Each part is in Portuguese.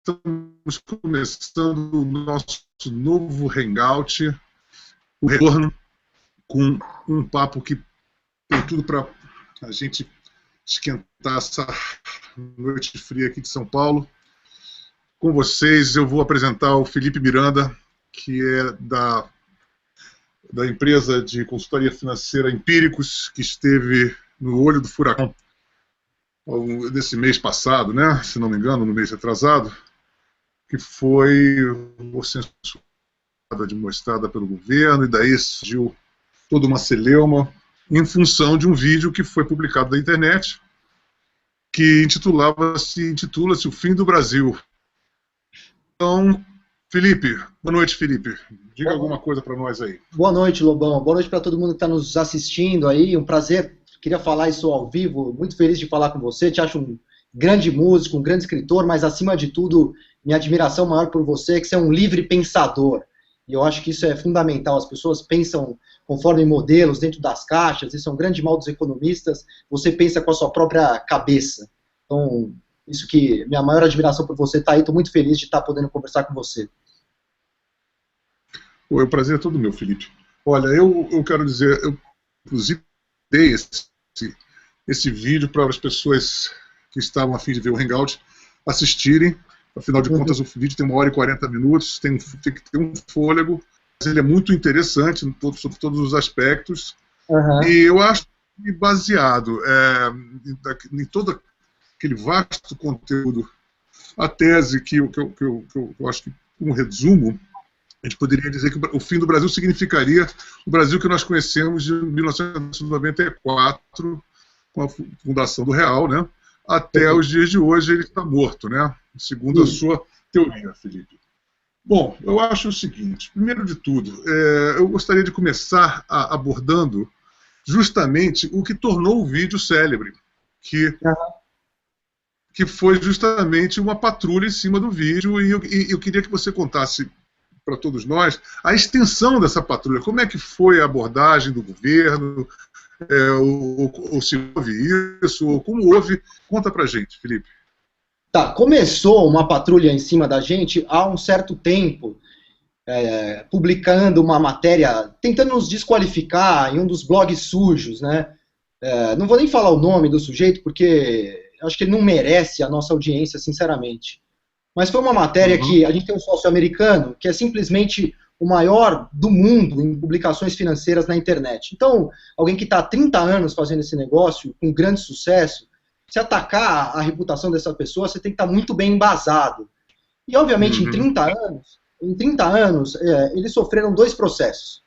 Estamos começando o nosso novo Hangout, o retorno, com um papo que tem tudo para a gente esquentar essa noite fria aqui de São Paulo. Com vocês, eu vou apresentar o Felipe Miranda, que é da empresa de consultoria financeira Empíricos, que esteve no olho do furacão desse mês passado, né? Se não me engano, no mês retrasado, que foi censurada, demonstrada pelo governo, e daí surgiu toda uma celeuma em função de um vídeo que foi publicado na internet, que intitula-se O Fim do Brasil. Então, Felipe, boa noite, Felipe. Diga alguma coisa para nós aí. Boa noite, Lobão. Boa noite para todo mundo que está nos assistindo aí. Um prazer. Queria falar isso ao vivo. Muito feliz de falar com você. Te acho um grande músico, um grande escritor, mas acima de tudo, minha admiração maior por você é que você é um livre pensador. E eu acho que isso é fundamental. As pessoas pensam conforme modelos, dentro das caixas. Isso é um grande mal dos economistas. Você pensa com a sua própria cabeça. Então, isso que minha maior admiração por você está aí. Estou muito feliz de estar podendo conversar com você. O prazer é todo meu, Felipe. Olha, eu quero dizer, eu inclusive dei esse vídeo para as pessoas que estavam a fim de ver o Hangout assistirem. Afinal de contas, o vídeo tem 1h40, tem que ter um fôlego, mas ele é muito interessante sobre todos os aspectos. E eu acho que baseado em todo aquele vasto conteúdo, a tese que eu acho que, um resumo, a gente poderia dizer que o fim do Brasil significaria o Brasil que nós conhecemos de 1994, com a fundação do Real, né? Até os dias de hoje ele está morto, né? Segundo a sua teoria, Felipe. Bom, eu acho o seguinte, primeiro de tudo, eu gostaria de começar abordando justamente o que tornou o vídeo célebre, que foi justamente uma patrulha em cima do vídeo, e eu queria que você contasse para todos nós a extensão dessa patrulha. Como é que foi a abordagem do governo, ou se houve isso, ou como houve? Conta para a gente, Felipe. Tá, começou uma patrulha em cima da gente há um certo tempo, publicando uma matéria, tentando nos desqualificar em um dos blogs sujos, né? Não vou nem falar o nome do sujeito, porque acho que ele não merece a nossa audiência, sinceramente. Mas foi uma matéria que a gente tem um sócio americano, que é simplesmente o maior do mundo em publicações financeiras na internet. Então, alguém que está há 30 anos fazendo esse negócio, com grande sucesso, se atacar a reputação dessa pessoa, você tem que estar muito bem embasado. E, obviamente, em 30 anos, eles sofreram 2 processos.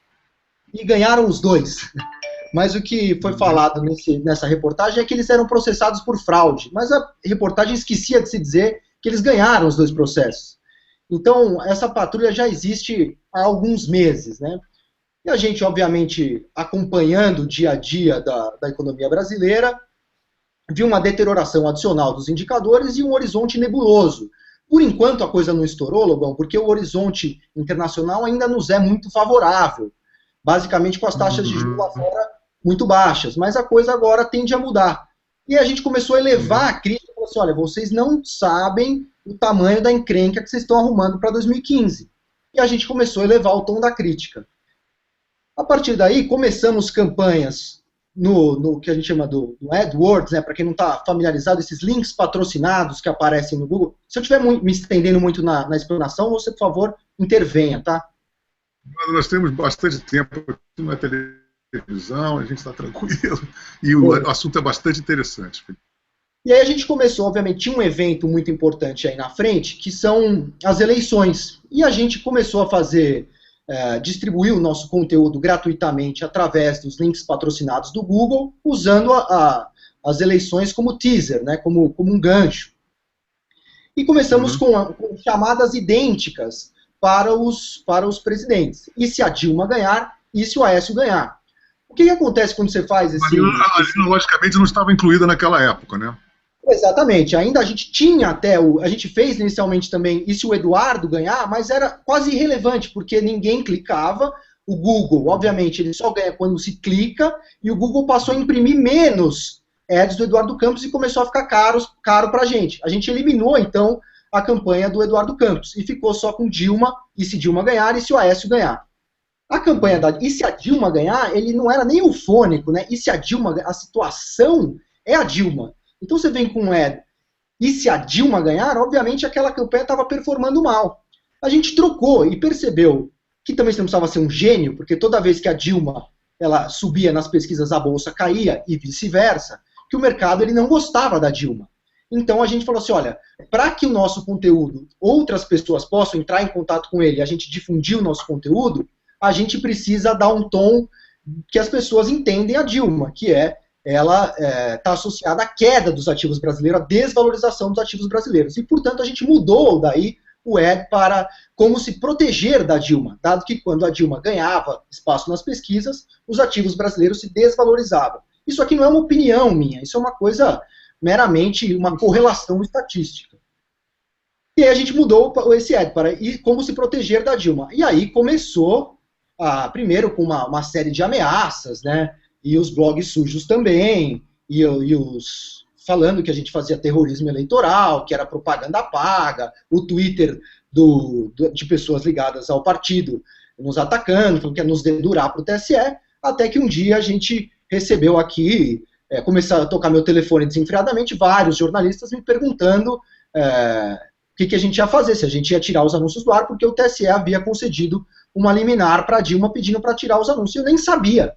E ganharam os 2. Mas o que foi falado nessa reportagem é que eles eram processados por fraude. Mas a reportagem esquecia de se dizer que eles ganharam os 2 processos. Então, essa patrulha já existe há alguns meses, né? E a gente, obviamente, acompanhando o dia a dia da economia brasileira, viu uma deterioração adicional dos indicadores e um horizonte nebuloso. Por enquanto, a coisa não estourou, Lobão, porque o horizonte internacional ainda nos é muito favorável, basicamente com as taxas de juros lá fora muito baixas, mas a coisa agora tende a mudar. E a gente começou a elevar a crítica, falou assim, olha, vocês não sabem o tamanho da encrenca que vocês estão arrumando para 2015. E a gente começou a elevar o tom da crítica. A partir daí, começamos campanhas no que a gente chama do AdWords, né, para quem não está familiarizado, esses links patrocinados que aparecem no Google. Se eu estiver me estendendo muito na explanação, você, por favor, intervenha, tá? Nós temos bastante tempo aqui na televisão, a gente está tranquilo, e o assunto é bastante interessante. E aí a gente começou, obviamente, tinha um evento muito importante aí na frente, que são as eleições. E a gente começou a distribuir o nosso conteúdo gratuitamente através dos links patrocinados do Google, usando as eleições como teaser, né, como um gancho. E começamos com chamadas idênticas para os presidentes. E se a Dilma ganhar, e se o Aécio ganhar. O que acontece quando você faz esse... A Marina, logicamente, não estava incluída naquela época, né? Exatamente. Ainda a gente tinha a gente fez inicialmente também, e se o Eduardo ganhar, mas era quase irrelevante, porque ninguém clicava. O Google, obviamente, ele só ganha quando se clica, e o Google passou a imprimir menos ads do Eduardo Campos e começou a ficar caro para a gente. A gente eliminou, então, a campanha do Eduardo Campos, e ficou só com Dilma, e se Dilma ganhar, e se o Aécio ganhar. A campanha e se a Dilma ganhar, ele não era nem eufônico, né? E se a Dilma, a situação é a Dilma. Então você vem com e se a Dilma ganhar, obviamente aquela campanha estava performando mal. A gente trocou e percebeu que também você não precisava ser um gênio, porque toda vez que a Dilma ela subia nas pesquisas, a bolsa caía e vice-versa, que o mercado ele não gostava da Dilma. Então a gente falou assim, olha, para que o nosso conteúdo, outras pessoas possam entrar em contato com ele, a gente difundir o nosso conteúdo, a gente precisa dar um tom que as pessoas entendem a Dilma, que ela está associada à queda dos ativos brasileiros, à desvalorização dos ativos brasileiros. E, portanto, a gente mudou daí o ad para como se proteger da Dilma, dado que quando a Dilma ganhava espaço nas pesquisas, os ativos brasileiros se desvalorizavam. Isso aqui não é uma opinião minha, isso é uma coisa meramente uma correlação estatística. E aí a gente mudou esse ad para como se proteger da Dilma. E aí começou, primeiro com uma série de ameaças, né? E os blogs sujos também, e os falando que a gente fazia terrorismo eleitoral, que era propaganda paga, o Twitter de pessoas ligadas ao partido nos atacando, falando que ia nos dedurar para o TSE, até que um dia a gente recebeu aqui, começaram a tocar meu telefone desenfreadamente, vários jornalistas me perguntando o que a gente ia fazer, se a gente ia tirar os anúncios do ar, porque o TSE havia concedido uma liminar para a Dilma pedindo para tirar os anúncios. Eu nem sabia,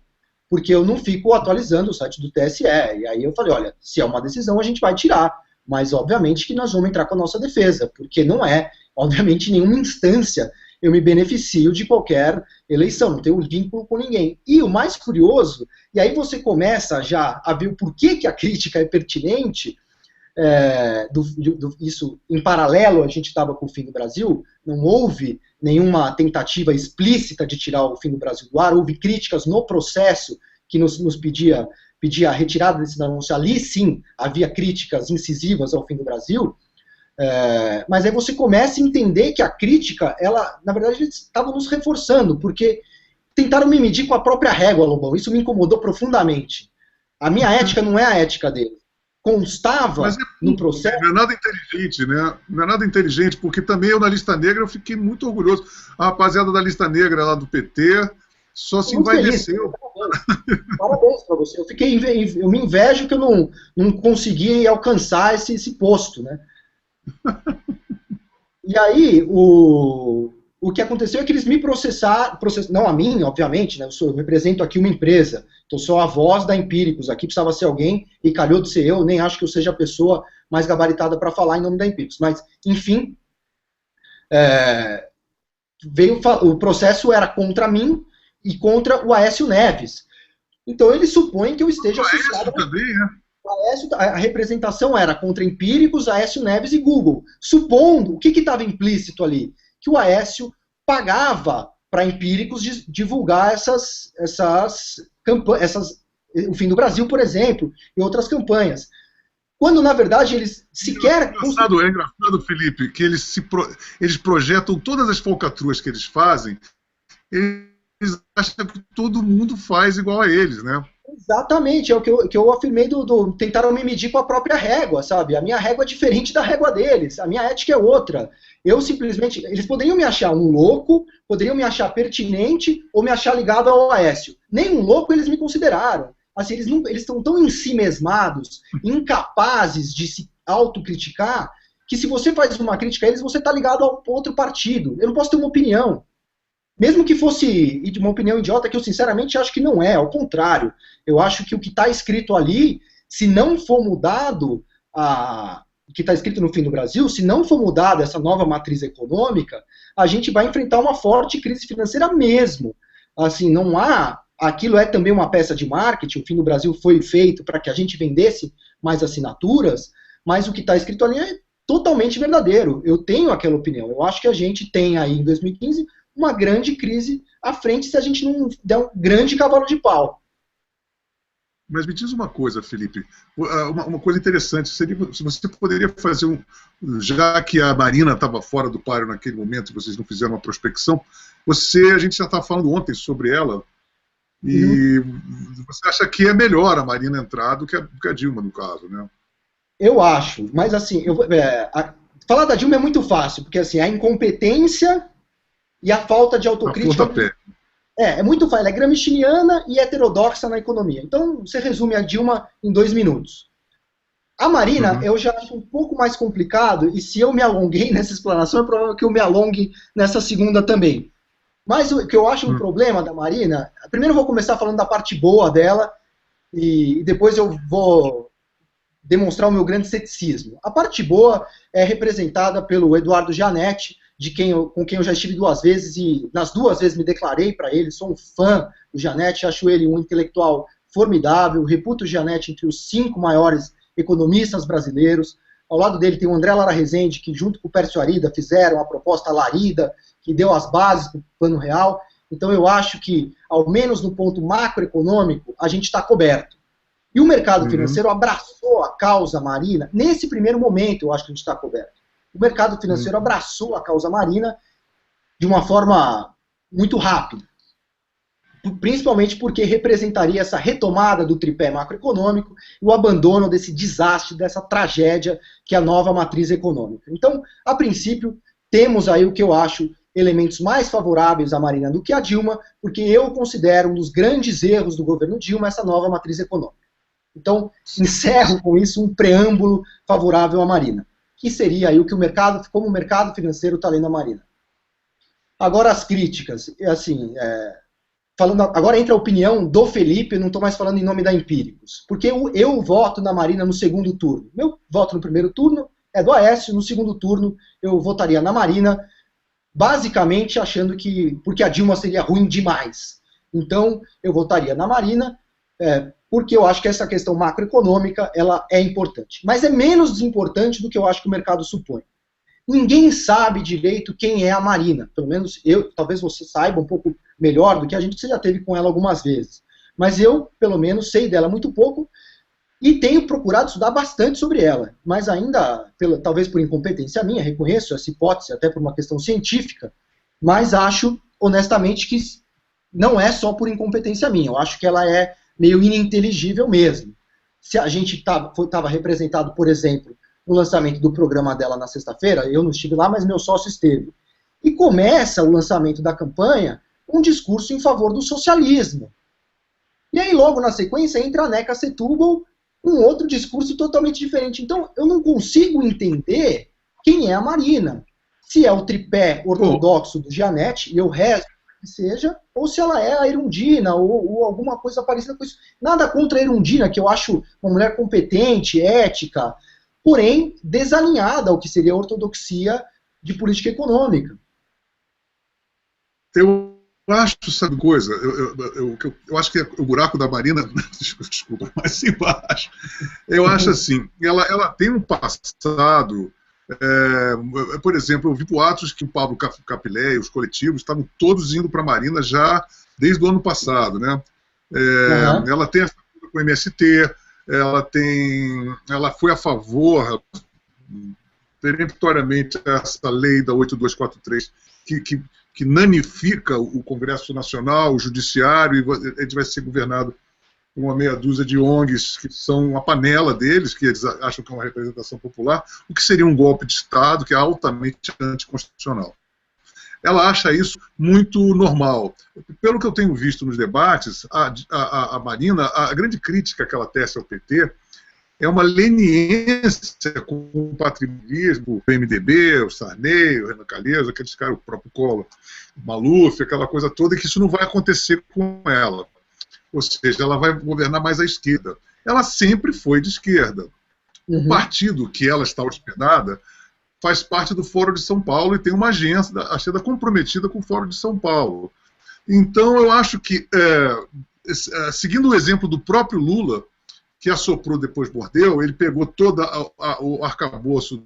porque eu não fico atualizando o site do TSE. E aí eu falei, olha, se é uma decisão, a gente vai tirar. Mas, obviamente, que nós vamos entrar com a nossa defesa, porque não é, obviamente, nenhuma instância eu me beneficio de qualquer eleição, não tenho vínculo com ninguém. E o mais curioso, e aí você começa já a ver o porquê que a crítica é pertinente, isso em paralelo a gente estava com o Fim do Brasil, não houve nenhuma tentativa explícita de tirar o Fim do Brasil do ar, houve críticas no processo que nos pedia a retirada desse anúncio, ali sim havia críticas incisivas ao Fim do Brasil, mas aí você começa a entender que a crítica, ela, na verdade, eles estavam nos reforçando, porque tentaram me medir com a própria régua, Lobão, isso me incomodou profundamente. A minha ética não é a ética deles. Constava no processo... Não é nada inteligente, né? Não é nada inteligente, porque também eu na lista negra eu fiquei muito orgulhoso. A rapaziada da lista negra lá do PT só se envaideceu. Parabéns para você. Eu me invejo que eu não consegui alcançar esse posto, né? E aí, o que aconteceu é que eles me processaram, não a mim, obviamente, né, eu represento aqui uma empresa, então sou a voz da Empíricos, aqui precisava ser alguém, e calhou de ser eu, nem acho que eu seja a pessoa mais gabaritada para falar em nome da Empíricos, mas, enfim, o processo era contra mim e contra o Aécio Neves, então eles supõem que eu esteja associado... também, né? A representação era contra Empíricos, Aécio Neves e Google, supondo, o que estava implícito ali? Que o Aécio pagava para Empíricos divulgar o Fim do Brasil, por exemplo, e outras campanhas. Quando, na verdade, eles sequer... É engraçado, Felipe, que eles projetam todas as falcatruas que eles fazem, eles acham que todo mundo faz igual a eles, né? Exatamente, é o que eu afirmei tentaram me medir com a própria régua, sabe? A minha régua é diferente da régua deles, a minha ética é outra. Eu simplesmente, eles poderiam me achar um louco, poderiam me achar pertinente ou me achar ligado ao Aécio. Nem um louco eles me consideraram. Assim, eles estão tão em si mesmados, incapazes de se autocriticar, que se você faz uma crítica a eles, você está ligado a outro partido. Eu não posso ter uma opinião. Mesmo que fosse uma opinião idiota, que eu sinceramente acho que não é, ao contrário. Eu acho que o que está escrito ali, se não for mudado, o que está escrito no Fim do Brasil, se não for mudada essa nova matriz econômica, a gente vai enfrentar uma forte crise financeira mesmo. Assim, não há... Aquilo é também uma peça de marketing, o Fim do Brasil foi feito para que a gente vendesse mais assinaturas, mas o que está escrito ali é totalmente verdadeiro. Eu tenho aquela opinião. Eu acho que a gente tem aí, em 2015... uma grande crise à frente se a gente não der um grande cavalo de pau. Mas me diz uma coisa, Felipe, uma coisa interessante, se você poderia fazer já que a Marina estava fora do páreo naquele momento, vocês não fizeram uma prospecção, a gente já estava falando ontem sobre ela, e você acha que é melhor a Marina entrar do que a Dilma, no caso, né? Eu acho, mas assim, falar da Dilma é muito fácil, porque assim, a incompetência e a falta de autocrítica... É muito fácil. Ela é gramsciana e heterodoxa na economia. Então, você resume a Dilma em 2 minutos. A Marina, eu já acho um pouco mais complicado, e se eu me alonguei nessa explanação, é provável que eu me alongue nessa segunda também. Mas o que eu acho um problema da Marina... Primeiro eu vou começar falando da parte boa dela, e depois eu vou demonstrar o meu grande ceticismo. A parte boa é representada pelo Eduardo Gianetti, com quem eu já estive 2 vezes, e nas 2 vezes me declarei para ele, sou um fã do Gianetti, acho ele um intelectual formidável, reputo o Gianetti entre os 5 maiores economistas brasileiros. Ao lado dele tem o André Lara Rezende, que junto com o Pércio Arida fizeram a proposta Larida, que deu as bases para o Plano Real. Então eu acho que, ao menos no ponto macroeconômico, a gente está coberto. E o mercado financeiro abraçou a causa Marina. Nesse primeiro momento, eu acho que a gente está coberto. O mercado financeiro abraçou a causa Marina de uma forma muito rápida. Principalmente porque representaria essa retomada do tripé macroeconômico e o abandono desse desastre, dessa tragédia que é a nova matriz econômica. Então, a princípio, temos aí o que eu acho elementos mais favoráveis à Marina do que a Dilma, porque eu considero um dos grandes erros do governo Dilma essa nova matriz econômica. Então, encerro com isso um preâmbulo favorável à Marina, que seria aí o que o mercado, como o mercado financeiro está lendo a Marina. Agora as críticas, assim, falando, agora entra a opinião do Felipe, eu não estou mais falando em nome da Empíricos, porque eu voto na Marina no segundo turno. Meu voto no primeiro turno é do Aécio, no segundo turno eu votaria na Marina, basicamente achando que, porque a Dilma seria ruim demais. Então, eu votaria na Marina, porque eu acho que essa questão macroeconômica ela é importante. Mas é menos importante do que eu acho que o mercado supõe. Ninguém sabe direito quem é a Marina. Pelo menos eu, talvez você saiba um pouco melhor do que a gente, você já teve com ela algumas vezes. Mas eu, pelo menos, sei dela muito pouco e tenho procurado estudar bastante sobre ela. Mas ainda, talvez por incompetência minha, reconheço essa hipótese, até por uma questão científica, mas acho, honestamente, que não é só por incompetência minha. Eu acho que ela é meio ininteligível mesmo. Se a gente estava representado, por exemplo, no lançamento do programa dela na sexta-feira, eu não estive lá, mas meu sócio esteve. E começa o lançamento da campanha um discurso em favor do socialismo. E aí, logo na sequência, entra a Neca Setúbal, um outro discurso totalmente diferente. Então, eu não consigo entender quem é a Marina. Se é o tripé ortodoxo do Gianetti, e eu rezo que seja, ou se ela é a Erundina, ou alguma coisa parecida com isso. Nada contra a Erundina, que eu acho uma mulher competente, ética, porém desalinhada ao que seria a ortodoxia de política econômica. Eu acho, sabe coisa, eu acho que o buraco da Marina, desculpa, mais embaixo, eu acho assim, ela tem um passado, por exemplo, eu vi boatos que o Pablo Capilé e os coletivos estavam todos indo para a Marina já desde o ano passado, né? Ela tem essa coisa com o MST, ela foi a favor, peremptoriamente, essa lei da 8243, que nanifica o Congresso Nacional, o Judiciário, e a gente vai ser governado por uma meia dúzia de ONGs que são uma panela deles, que eles acham que é uma representação popular, o que seria um golpe de Estado, que é altamente anticonstitucional. Ela acha isso muito normal. Pelo que eu tenho visto nos debates, a Marina, a grande crítica que ela tece ao PT é uma leniência com o patrimonialismo, o MDB, o Sarney, o Renan Calheiros, aqueles caras, o próprio Collor, o Maluf, aquela coisa toda, e que isso não vai acontecer com ela. Ou seja, ela vai governar mais à esquerda. Ela sempre foi de esquerda. O partido que ela está hospedada faz parte do Fórum de São Paulo e tem uma agenda comprometida com o Fórum de São Paulo. Então, eu acho que, seguindo o exemplo do próprio Lula, que assoprou depois mordeu, ele pegou todo o arcabouço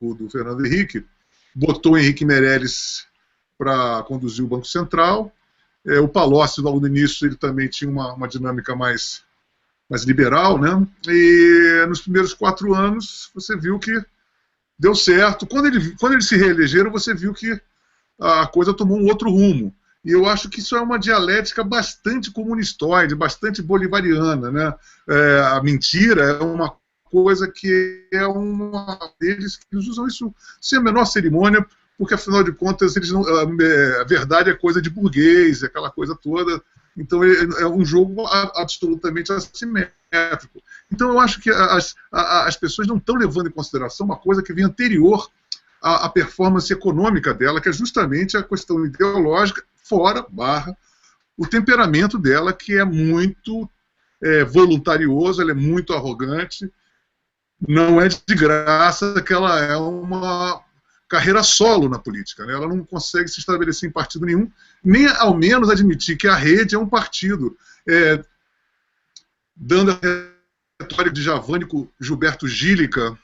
do Fernando Henrique, botou o Henrique Meirelles para conduzir o Banco Central, o Palocci, logo no início, ele também tinha uma dinâmica mais liberal, né? E nos primeiros 4 anos, você viu que deu certo. Quando eles se reelegeram, você viu que a coisa tomou um outro rumo. E eu acho que isso é uma dialética bastante comunistoide, bastante bolivariana, né? A mentira é uma coisa que é uma deles que eles usam isso sem a menor cerimônia, porque afinal de contas eles não, a verdade é coisa de burguês, aquela coisa toda. Então é um jogo absolutamente assimétrico. Então eu acho que as pessoas não estão levando em consideração uma coisa que vem anterior à performance econômica dela, que é justamente a questão ideológica, fora, o temperamento dela, que é muito voluntarioso, ela é muito arrogante, não é de graça que ela é uma carreira solo na política, né? Ela não consegue se estabelecer em partido nenhum, nem ao menos admitir que a rede é um partido, dando a retórica de Javânico Gilberto Gílica,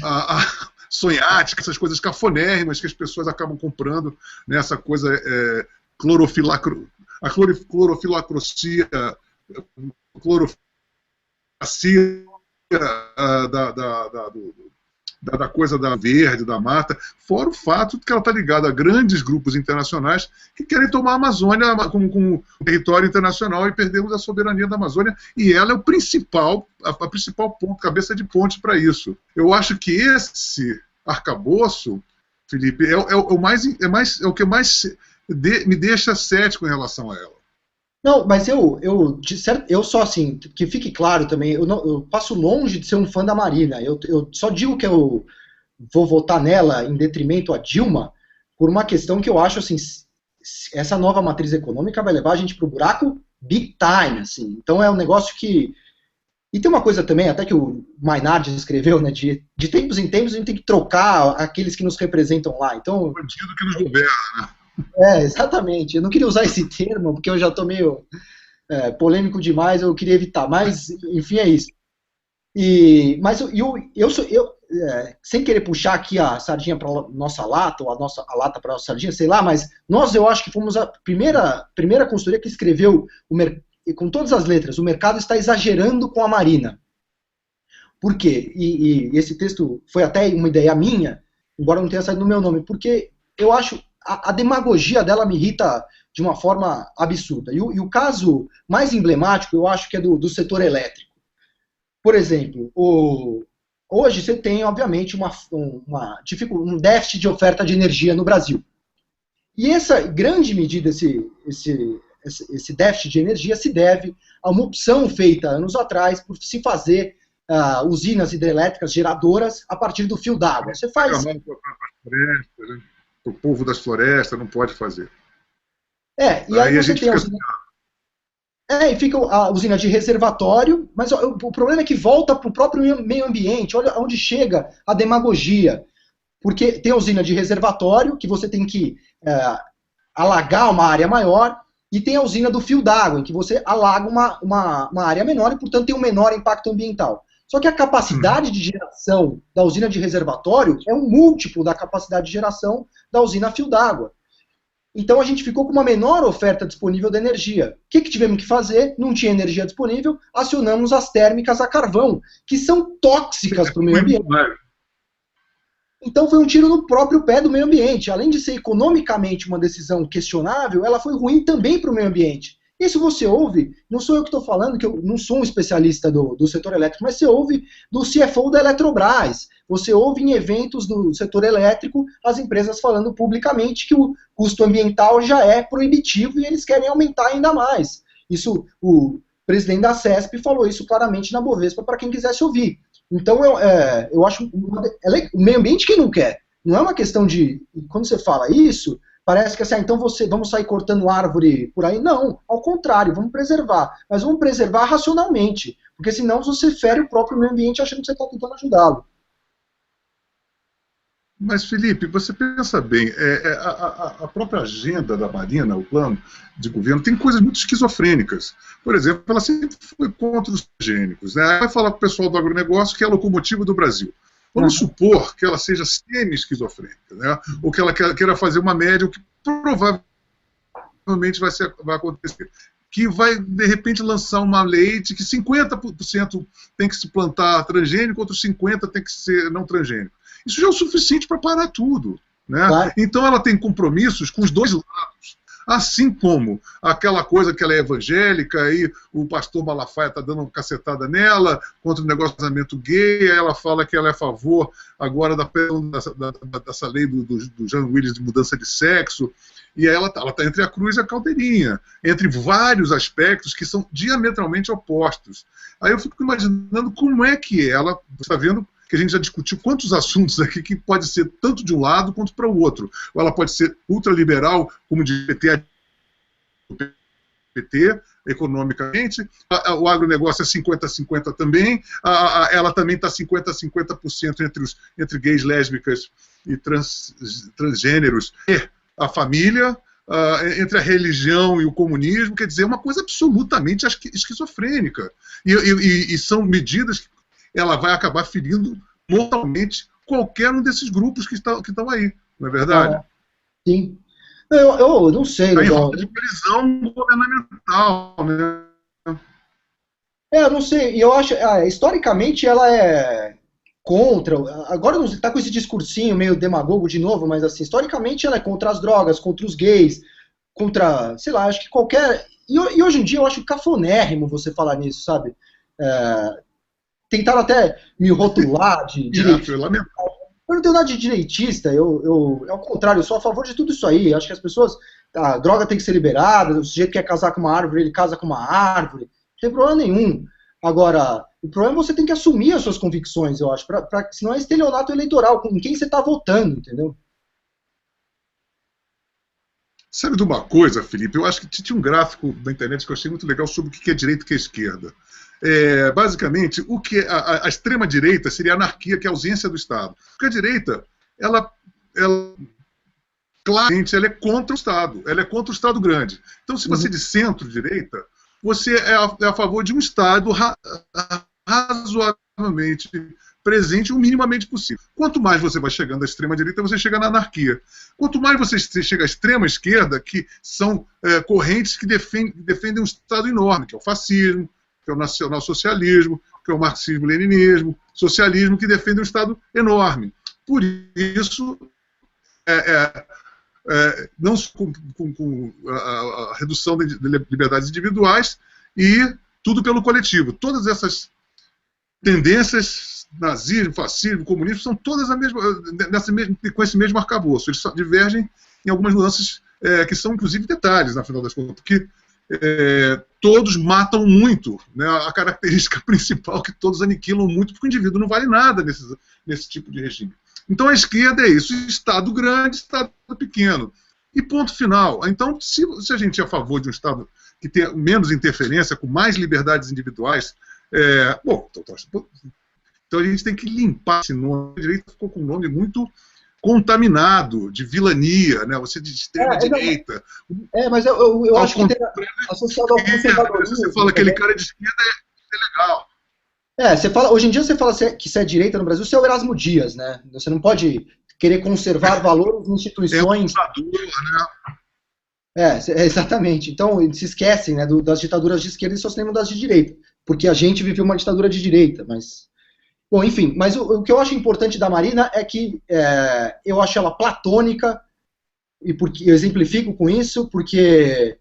a sonhática, essas coisas cafonérrimas que as pessoas acabam comprando, né? Essa coisa clorofilacrocia, da coisa da verde, da mata, fora o fato de que ela está ligada a grandes grupos internacionais que querem tomar a Amazônia como território internacional e perdermos a soberania da Amazônia, e ela é o principal, a principal ponto, cabeça de ponte para isso. Eu acho que esse arcabouço, Felipe, é o que mais me deixa cético em relação a ela. Não, mas eu só assim, que fique claro também, eu passo longe de ser um fã da Marina. Eu só digo que eu vou votar nela em detrimento a Dilma por uma questão que eu acho assim, essa nova matriz econômica vai levar a gente pro buraco big time, assim. Então é um negócio que... E tem uma coisa também, até que o Maynard escreveu, né, de tempos em tempos a gente tem que trocar aqueles que nos representam lá. Então, o bandido que nos governa, né? Exatamente. Eu não queria usar esse termo, porque eu já estou meio polêmico demais, eu queria evitar, mas, enfim, é isso. Mas sem querer puxar aqui a sardinha para nossa lata, ou a lata para nossa sardinha, sei lá, mas eu acho que fomos a primeira consultoria que escreveu, com todas as letras, o mercado está exagerando com a Marina. Por quê? E esse texto foi até uma ideia minha, embora não tenha saído no meu nome, porque eu acho... A demagogia dela me irrita de uma forma absurda. E o caso mais emblemático, eu acho que é do setor elétrico. Por exemplo, hoje você tem, obviamente, um déficit de oferta de energia no Brasil. E essa grande medida, esse déficit de energia, se deve a uma opção feita anos atrás por se fazer usinas hidrelétricas geradoras a partir do fio d'água. Você faz... O povo das florestas não pode fazer. E aí você tem e fica a usina de reservatório, mas o problema é que volta para o próprio meio ambiente. Olha onde chega a demagogia. Porque tem a usina de reservatório, que você tem que alagar uma área maior, e tem a usina do fio d'água, em que você alaga uma área menor e, portanto, tem um menor impacto ambiental. Só que a capacidade de geração da usina de reservatório é um múltiplo da capacidade de geração da usina a fio d'água. Então a gente ficou com uma menor oferta disponível de energia. O que tivemos que fazer? Não tinha energia disponível, acionamos as térmicas a carvão, que são tóxicas para o meio ambiente. Então foi um tiro no próprio pé do meio ambiente. Além de ser economicamente uma decisão questionável, ela foi ruim também para o meio ambiente. Isso você ouve, não sou eu que estou falando, que eu não sou um especialista do setor elétrico, mas você ouve do CFO da Eletrobras, você ouve em eventos do setor elétrico as empresas falando publicamente que o custo ambiental já é proibitivo e eles querem aumentar ainda mais. Isso, o presidente da CESP falou isso claramente na Bovespa para quem quisesse ouvir. Então eu acho o meio ambiente quem não quer. Não é uma questão de, quando você fala isso, parece que assim, então vamos sair cortando árvore por aí. Não, ao contrário, vamos preservar. Mas vamos preservar racionalmente, porque senão você fere o próprio meio ambiente achando que você está tentando ajudá-lo. Mas, Felipe, você pensa bem, a própria agenda da Marina, o plano de governo, tem coisas muito esquizofrênicas. Por exemplo, ela sempre foi contra os transgênicos, né? Ela vai falar com o pessoal do agronegócio que é a locomotiva do Brasil. Vamos supor que ela seja semi-esquizofrênica, né? Ou que ela queira fazer uma média, o que provavelmente vai acontecer. Que vai, de repente, lançar uma lei de que 50% tem que se plantar transgênico, outros 50% tem que ser não transgênico. Isso já é o suficiente para parar tudo, né? Claro. Então ela tem compromissos com os dois lados. Assim como aquela coisa que ela é evangélica e o pastor Malafaia está dando uma cacetada nela contra o negócio do casamento gay, aí ela fala que ela é a favor agora dessa lei do Jean Willis de mudança de sexo, e aí ela está entre a cruz e a caldeirinha, entre vários aspectos que são diametralmente opostos. Aí eu fico imaginando como é que ela, está vendo que a gente já discutiu quantos assuntos aqui que pode ser tanto de um lado quanto para o outro. Ou ela pode ser ultraliberal, como de PT, economicamente, o agronegócio é 50-50 também, ela também está 50-50% entre gays, lésbicas e transgêneros, e a família, entre a religião e o comunismo, quer dizer, é uma coisa absolutamente esquizofrênica. E são medidas que ela vai acabar ferindo mortalmente qualquer um desses grupos que estão aí, não é verdade? Sim. Eu não sei. Está em rota de prisão governamental, né? Eu não sei. E eu acho, historicamente, ela é contra. Agora não está com esse discursinho meio demagogo de novo, mas assim, historicamente ela é contra as drogas, contra os gays, contra, sei lá, acho que qualquer. E hoje em dia eu acho cafonérrimo você falar nisso, sabe? Tentaram até me rotular de direitista. Eu não tenho nada de direitista, ao contrário, eu sou a favor de tudo isso aí. Acho que as pessoas, a droga tem que ser liberada, o sujeito quer casar com uma árvore, ele casa com uma árvore, não tem problema nenhum. Agora, o problema é você tem que assumir as suas convicções, eu acho, senão é estelionato eleitoral, com quem você está votando, entendeu? Sabe de uma coisa, Felipe? Eu acho que tinha um gráfico na internet que eu achei muito legal sobre o que é direita e o que é esquerda. Basicamente, o que a extrema-direita seria a anarquia, que é a ausência do Estado. Porque a direita, ela claramente, ela é contra o Estado, ela é contra o Estado grande. Então, se você é de centro-direita, você é a favor de um Estado razoavelmente presente o minimamente possível. Quanto mais você vai chegando à extrema-direita, você chega na anarquia. Quanto mais você chega à extrema-esquerda, que são correntes que defendem um Estado enorme, que é o fascismo, que é o nacionalsocialismo, que é o marxismo-leninismo, socialismo, que defende um Estado enorme. Por isso, não com a redução de liberdades individuais e tudo pelo coletivo. Todas essas tendências, nazismo, fascismo, comunismo, são todas com esse mesmo arcabouço. Eles só divergem em algumas nuances que são, inclusive, detalhes, na final das contas, porque todos matam muito, né? A característica principal é que todos aniquilam muito, porque o indivíduo não vale nada nesse tipo de regime. Então a esquerda é isso, Estado grande, Estado pequeno. E ponto final. Então, se a gente é a favor de um Estado que tenha menos interferência, com mais liberdades individuais, então a gente tem que limpar esse nome. A direita ficou com um nome muito contaminado, de vilania, né? Você de extrema-direita. Mas eu acho que associado ao conservadorismo. Você fala que aquele cara de esquerda é legal. Hoje em dia você fala que você é direita no Brasil, você é o Erasmo Dias, né? Você não pode querer conservar valores e instituições. Exatamente. Então, eles se esquecem, né, das ditaduras de esquerda e só se lembram das de direita. Porque a gente viveu uma ditadura de direita, mas... Bom, enfim, mas o que eu acho importante da Marina é que eu acho ela platônica, e porque eu exemplifico com isso, porque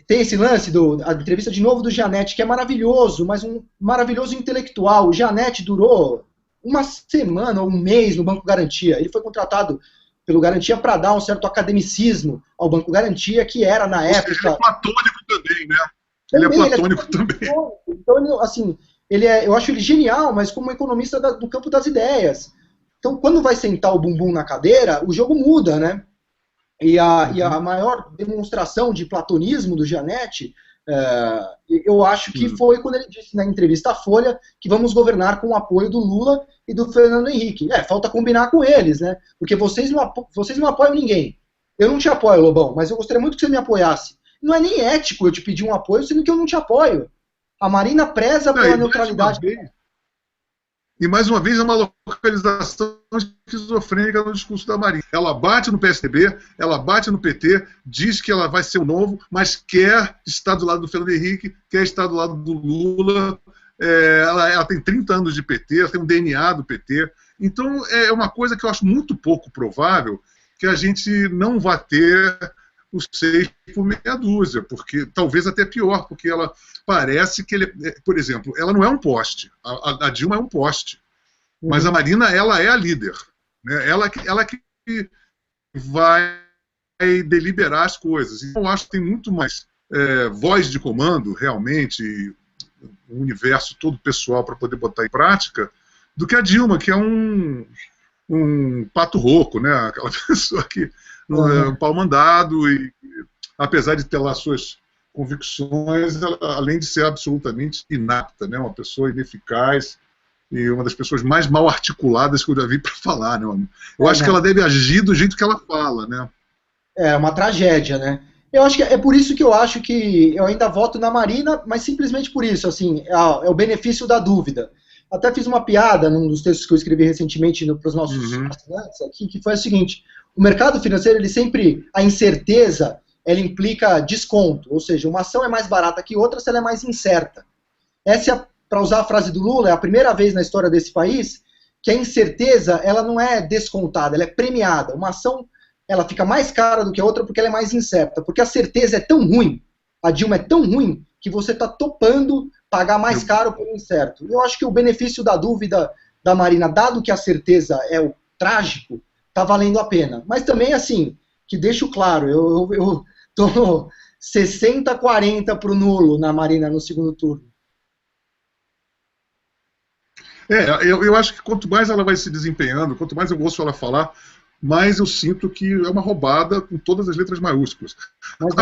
tem esse lance a entrevista de novo do Gianetti, que é maravilhoso, mas um maravilhoso intelectual. O Gianetti durou uma semana ou um mês no Banco Garantia. Ele foi contratado pelo Garantia para dar um certo academicismo ao Banco Garantia, que era, na época... Ele é platônico também, né? Ele é platônico também. Então, assim... eu acho ele genial, mas como economista do campo das ideias. Então, quando vai sentar o bumbum na cadeira, o jogo muda, né? E a maior demonstração de platonismo do Gianetti, eu acho que foi quando ele disse na entrevista à Folha que vamos governar com o apoio do Lula e do Fernando Henrique. Falta combinar com eles, né? Porque vocês não apoiam ninguém. Eu não te apoio, Lobão, mas eu gostaria muito que você me apoiasse. Não é nem ético eu te pedir um apoio, sendo que eu não te apoio. A Marina preza pela neutralidade. E mais uma vez é uma localização esquizofrênica no discurso da Marina. Ela bate no PSDB, ela bate no PT, diz que ela vai ser o novo, mas quer estar do lado do Fernando Henrique, quer estar do lado do Lula. Ela tem 30 anos de PT, ela tem um DNA do PT. Então é uma coisa que eu acho muito pouco provável que a gente não vá ter o 6 por meia dúzia, porque talvez até pior, porque ela parece que ele, por exemplo, ela não é um poste, a Dilma é um poste, mas a Marina, ela é a líder, né? Ela que vai deliberar as coisas. Então, eu acho que tem muito mais voz de comando, realmente, um universo todo pessoal para poder botar em prática, do que a Dilma, que é um pato rouco, né? Aquela pessoa que não é um pau mandado e, apesar de ter lá suas convicções, ela, além de ser absolutamente inapta, né? Uma pessoa ineficaz e uma das pessoas mais mal articuladas que eu já vi para falar, né? Eu acho que ela deve agir do jeito que ela fala, né? É uma tragédia, né? Eu acho que é por isso que eu acho que eu ainda voto na Marina, mas simplesmente por isso, assim, é o benefício da dúvida. Até fiz uma piada num dos textos que eu escrevi recentemente para os nossos assinantes aqui, que foi o seguinte: o mercado financeiro, ele sempre, a incerteza, ela implica desconto, ou seja, uma ação é mais barata que outra se ela é mais incerta. Essa, para usar a frase do Lula, é a primeira vez na história desse país que a incerteza, ela não é descontada, ela é premiada. Uma ação, ela fica mais cara do que a outra porque ela é mais incerta, porque a certeza é tão ruim, a Dilma é tão ruim, que você está topando pagar mais caro pelo incerto. Eu acho que o benefício da dúvida da Marina, dado que a certeza é o trágico, está valendo a pena. Mas também, assim, que deixo claro, eu tô 60-40 para o nulo na Marina no segundo turno. Eu acho que quanto mais ela vai se desempenhando, quanto mais eu ouço ela falar, mais eu sinto que é uma roubada com todas as letras maiúsculas. Mas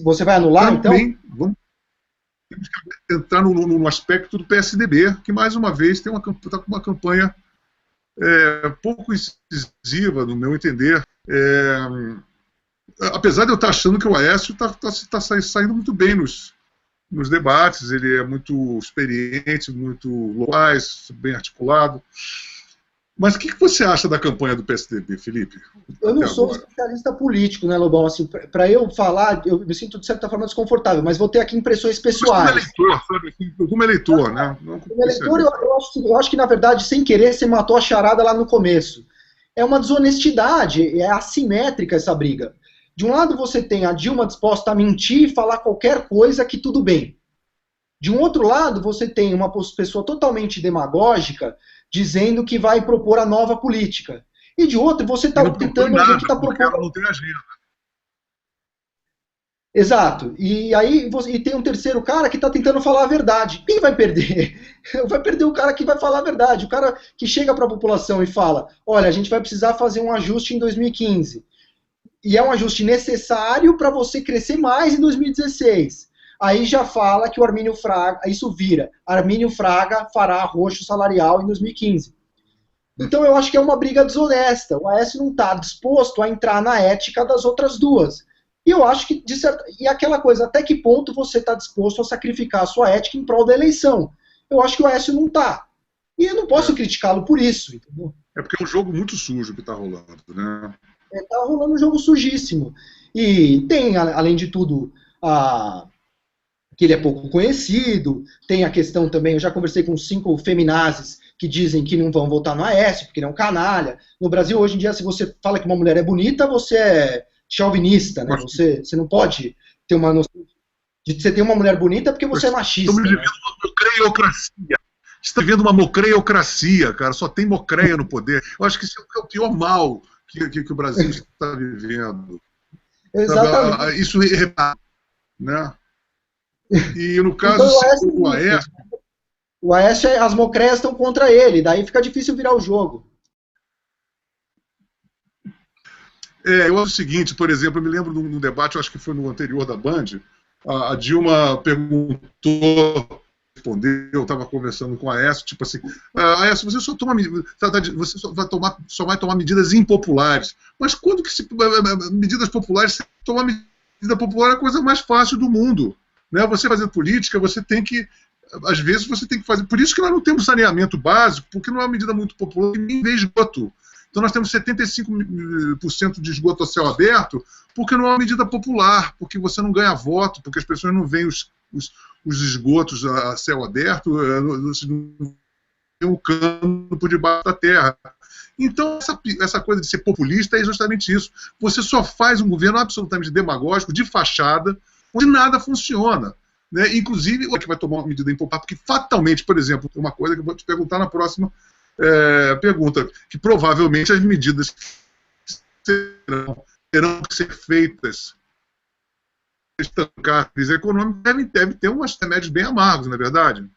você vai anular, também, então? Vamos entrar no aspecto do PSDB, que mais uma vez está com uma campanha pouco incisiva, no meu entender. Apesar de eu estar achando que o Aécio está saindo muito bem nos debates, ele é muito experiente, muito loquaz, bem articulado. Mas o que você acha da campanha do PSDB, Felipe? Eu não sou especialista político, né, Lobão? Assim, para eu falar, eu me sinto de certa forma desconfortável, mas vou ter aqui impressões pessoais. Como eleitor, sabe? Como eleitor, né? Como eleitor, eu acho que, na verdade, sem querer, você matou a charada lá no começo. É uma desonestidade, é assimétrica essa briga. De um lado, você tem a Dilma disposta a mentir e falar qualquer coisa que tudo bem. De um outro lado, você tem uma pessoa totalmente demagógica dizendo que vai propor a nova política. E de outro, você está tentando... Nada, que tá propondo... ela não tem agenda. Exato. E aí tem um terceiro cara que está tentando falar a verdade. Quem vai perder? Vai perder o cara que vai falar a verdade. O cara que chega para a população e fala: olha, a gente vai precisar fazer um ajuste em 2015. E é um ajuste necessário para você crescer mais em 2016. Aí já fala que o Armínio Fraga, isso vira, Armínio Fraga fará arroxo salarial em 2015. Então eu acho que é uma briga desonesta. O Aécio não está disposto a entrar na ética das outras duas. E eu acho que, e aquela coisa, até que ponto você está disposto a sacrificar a sua ética em prol da eleição? Eu acho que o Aécio não está. E eu não posso criticá-lo por isso, entendeu? É porque é um jogo muito sujo que está rolando, né? Está rolando um jogo sujíssimo. E tem, além de tudo, que ele é pouco conhecido, tem a questão também, eu já conversei com 5 feminazes que dizem que não vão votar no Aécio, porque ele é um canalha. No Brasil, hoje em dia, se você fala que uma mulher é bonita, você é chauvinista, né? Você não pode ter uma noção de que você tem uma mulher bonita porque você é machista. Estamos vivendo uma mocreiocracia. Está vivendo uma mocreiocracia, cara. Só tem mocreia no poder. Eu acho que isso é o pior mal que o Brasil está vivendo. Exatamente. Isso é, né? E no caso então, do Aécio... O Aécio, as mocreias estão contra ele, daí fica difícil virar o jogo. Eu acho o seguinte, por exemplo, eu me lembro de um debate, eu acho que foi no anterior da Band, a Dilma perguntou, respondeu, eu estava conversando com a Aécio, tipo assim, Aécio, você só vai tomar medidas impopulares. Mas quando que medidas populares, tomar medida popular é a coisa mais fácil do mundo. Né? Você fazendo política, você tem que, às vezes você tem que fazer, por isso que nós não temos saneamento básico, porque não é uma medida muito popular, nem vê esgoto. Então nós temos 75% de esgoto a céu aberto, porque não é uma medida popular, porque você não ganha voto, porque as pessoas não veem os esgotos a céu aberto, não o cano por debaixo da terra. Então, essa coisa de ser populista é justamente isso. Você só faz um governo absolutamente demagógico, de fachada, onde nada funciona. Né? Inclusive, o que vai tomar uma medida impopular, porque fatalmente, por exemplo, uma coisa que eu vou te perguntar na próxima pergunta, que provavelmente as medidas terão que ser feitas para estancar a crise econômica devem ter uns remédios bem amargos, não é verdade?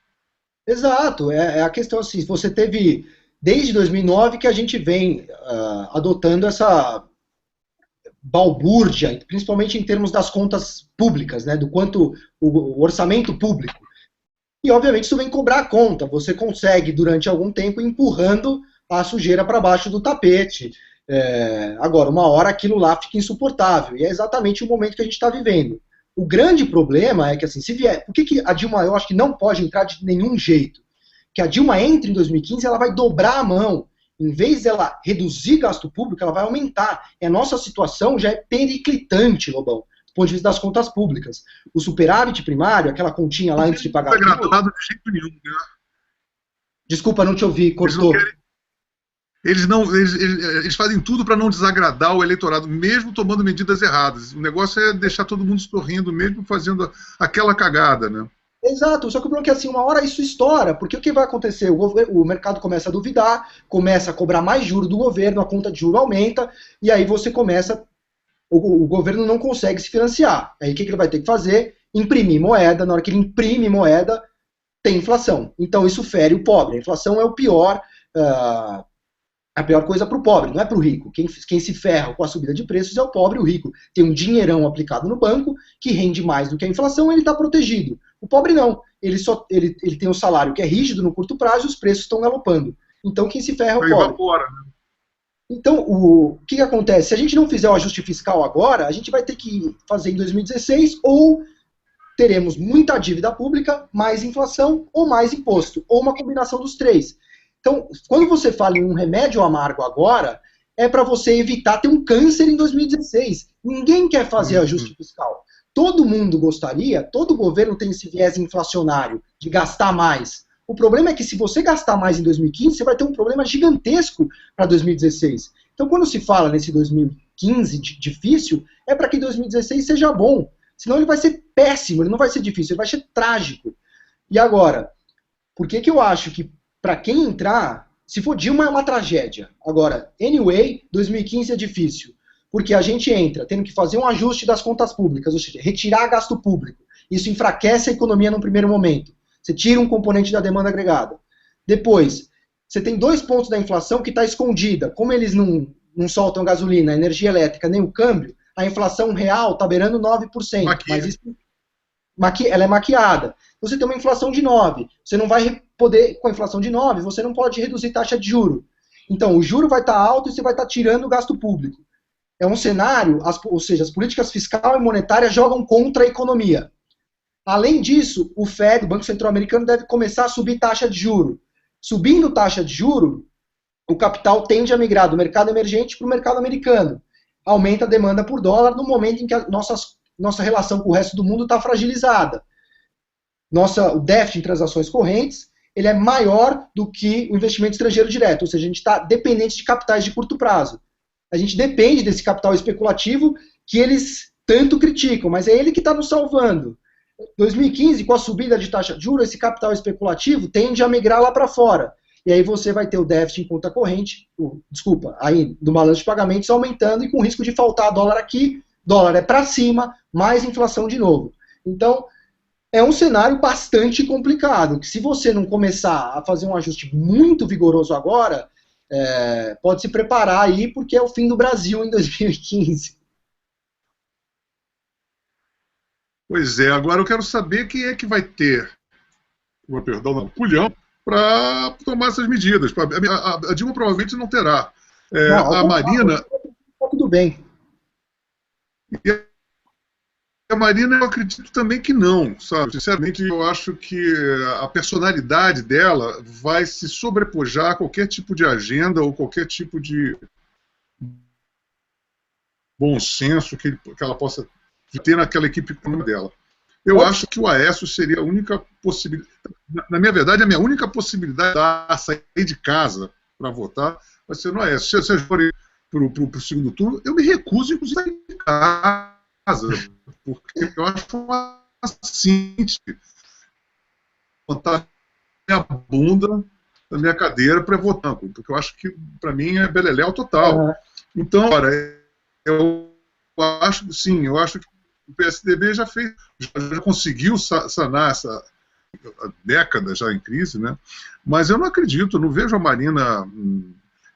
Exato, é a questão assim, você teve, desde 2009 que a gente vem adotando essa balbúrdia, principalmente em termos das contas públicas, né, do quanto o orçamento público. E, obviamente, isso vem cobrar a conta. Você consegue, durante algum tempo, empurrando a sujeira para baixo do tapete. Agora, uma hora aquilo lá fica insuportável. E é exatamente o momento que a gente está vivendo. O grande problema é que, assim, se vier... Por que a Dilma, eu acho que não pode entrar de nenhum jeito? Que a Dilma entre em 2015, ela vai dobrar a mão. Em vez dela reduzir gasto público, ela vai aumentar. E a nossa situação já é periclitante, Lobão, do ponto de vista das contas públicas. O superávit primário, aquela continha lá antes de pagar... Não é agradado de jeito nenhum, né? Desculpa, não te ouvi, cortou. Eles fazem tudo para não desagradar o eleitorado, mesmo tomando medidas erradas. O negócio é deixar todo mundo sorrindo, mesmo fazendo aquela cagada, né? Exato, só que o problema é que assim, uma hora isso estoura, porque o que vai acontecer? O mercado começa a duvidar, começa a cobrar mais juros do governo, a conta de juros aumenta, e aí você começa, o governo não consegue se financiar. Aí o que ele vai ter que fazer? Imprimir moeda, na hora que ele imprime moeda, tem inflação. Então isso fere o pobre. A inflação é o pior, a pior coisa para o pobre, não é para o rico. Quem se ferra com a subida de preços é o pobre e o rico. Tem um dinheirão aplicado no banco, que rende mais do que a inflação, ele está protegido. O pobre não. Ele tem um salário que é rígido no curto prazo e os preços estão galopando. Então quem se ferra é o pobre. Evapora, né? Então, o que acontece? Se a gente não fizer o ajuste fiscal agora, a gente vai ter que fazer em 2016, ou teremos muita dívida pública, mais inflação, ou mais imposto, ou uma combinação dos três. Então, quando você fala em um remédio amargo agora, é para você evitar ter um câncer em 2016. Ninguém quer fazer ajuste fiscal. Todo mundo gostaria, todo governo tem esse viés inflacionário, de gastar mais. O problema é que se você gastar mais em 2015, você vai ter um problema gigantesco para 2016. Então, quando se fala nesse 2015 difícil, é para que 2016 seja bom. Senão ele vai ser péssimo, ele não vai ser difícil, ele vai ser trágico. E agora, por que eu acho que para quem entrar, se for Dilma é uma tragédia. Agora, anyway, 2015 é difícil. Porque a gente entra tendo que fazer um ajuste das contas públicas, ou seja, retirar gasto público. Isso enfraquece a economia num primeiro momento. Você tira um componente da demanda agregada. Depois, você tem 2 pontos da inflação que está escondida. Como eles não soltam gasolina, energia elétrica, nem o câmbio, a inflação real está beirando 9%. Mas isso, ela é maquiada. Você tem uma inflação de 9%. Você não vai poder, com a inflação de 9%, você não pode reduzir taxa de juro. Então, o juro vai estar alto e você vai estar tirando o gasto público. É um cenário, ou seja, as políticas fiscal e monetária jogam contra a economia. Além disso, o Fed, o Banco Central Americano, deve começar a subir taxa de juro. Subindo taxa de juro, o capital tende a migrar do mercado emergente para o mercado americano. Aumenta a demanda por dólar no momento em que a nossa relação com o resto do mundo está fragilizada. O déficit em transações correntes ele é maior do que o investimento estrangeiro direto, ou seja, a gente está dependente de capitais de curto prazo. A gente depende desse capital especulativo que eles tanto criticam, mas é ele que está nos salvando. 2015, com a subida de taxa de juros, esse capital especulativo tende a migrar lá para fora. E aí você vai ter o déficit em conta corrente, aí do balanço de pagamentos aumentando e com risco de faltar dólar aqui, dólar é para cima, mais inflação de novo. Então, é um cenário bastante complicado, que se você não começar a fazer um ajuste muito vigoroso agora, pode se preparar aí, porque é o fim do Brasil em 2015. Pois é, agora eu quero saber quem é que vai ter, culhão, para tomar essas medidas. A Dilma provavelmente não terá. A Marina... Tá tudo bem. E a Marina, eu acredito também que não, sabe? Sinceramente, eu acho que a personalidade dela vai se sobrepujar a qualquer tipo de agenda ou qualquer tipo de bom senso que ela possa ter naquela equipe dela. Eu acho que o Aécio seria a única possibilidade. Na minha verdade, a minha única possibilidade de sair de casa para votar vai ser no Aécio. Se vocês forem para o segundo turno, eu me recuso, inclusive, a sair de casa, porque eu acho uma síntese botar minha bunda na minha cadeira para votar, porque eu acho que, para mim, é beleléu total. Uhum. Então, cara, eu acho, sim, eu acho que o PSDB já conseguiu sanar essa década já em crise, né? Mas eu não acredito, não vejo a Marina,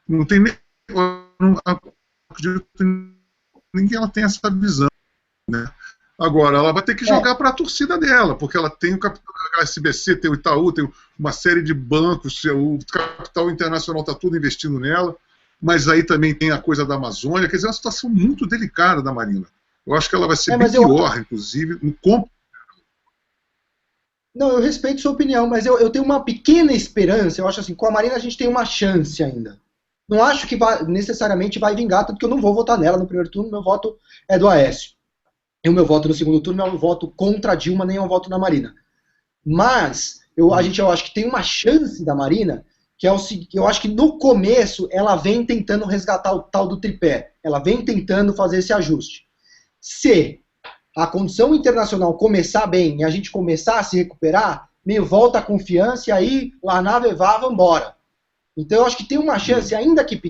não tem nem, eu não acredito que ninguém ela tem essa visão, né? Agora, ela vai ter que jogar para a torcida dela, porque ela tem o SBC, tem o Itaú, tem uma série de bancos, o capital internacional está tudo investindo nela, mas aí também tem a coisa da Amazônia, quer dizer, é uma situação muito delicada da Marina. Eu acho que ela vai ser bem pior, inclusive, no campo. Não, eu respeito sua opinião, mas eu tenho uma pequena esperança. Eu acho assim, com a Marina a gente tem uma chance ainda. Não acho que necessariamente vai vingar, tanto que eu não vou votar nela no primeiro turno, meu voto é do Aécio. E o meu voto no segundo turno é um voto contra a Dilma, nem é um voto na Marina. Mas eu acho que tem uma chance da Marina, que é o seguinte, eu acho que no começo ela vem tentando resgatar o tal do tripé. Ela vem tentando fazer esse ajuste. Se a condição internacional começar bem e a gente começar a se recuperar, meio volta a confiança e aí lá na vevá, vambora. Então eu acho que tem uma chance, ainda que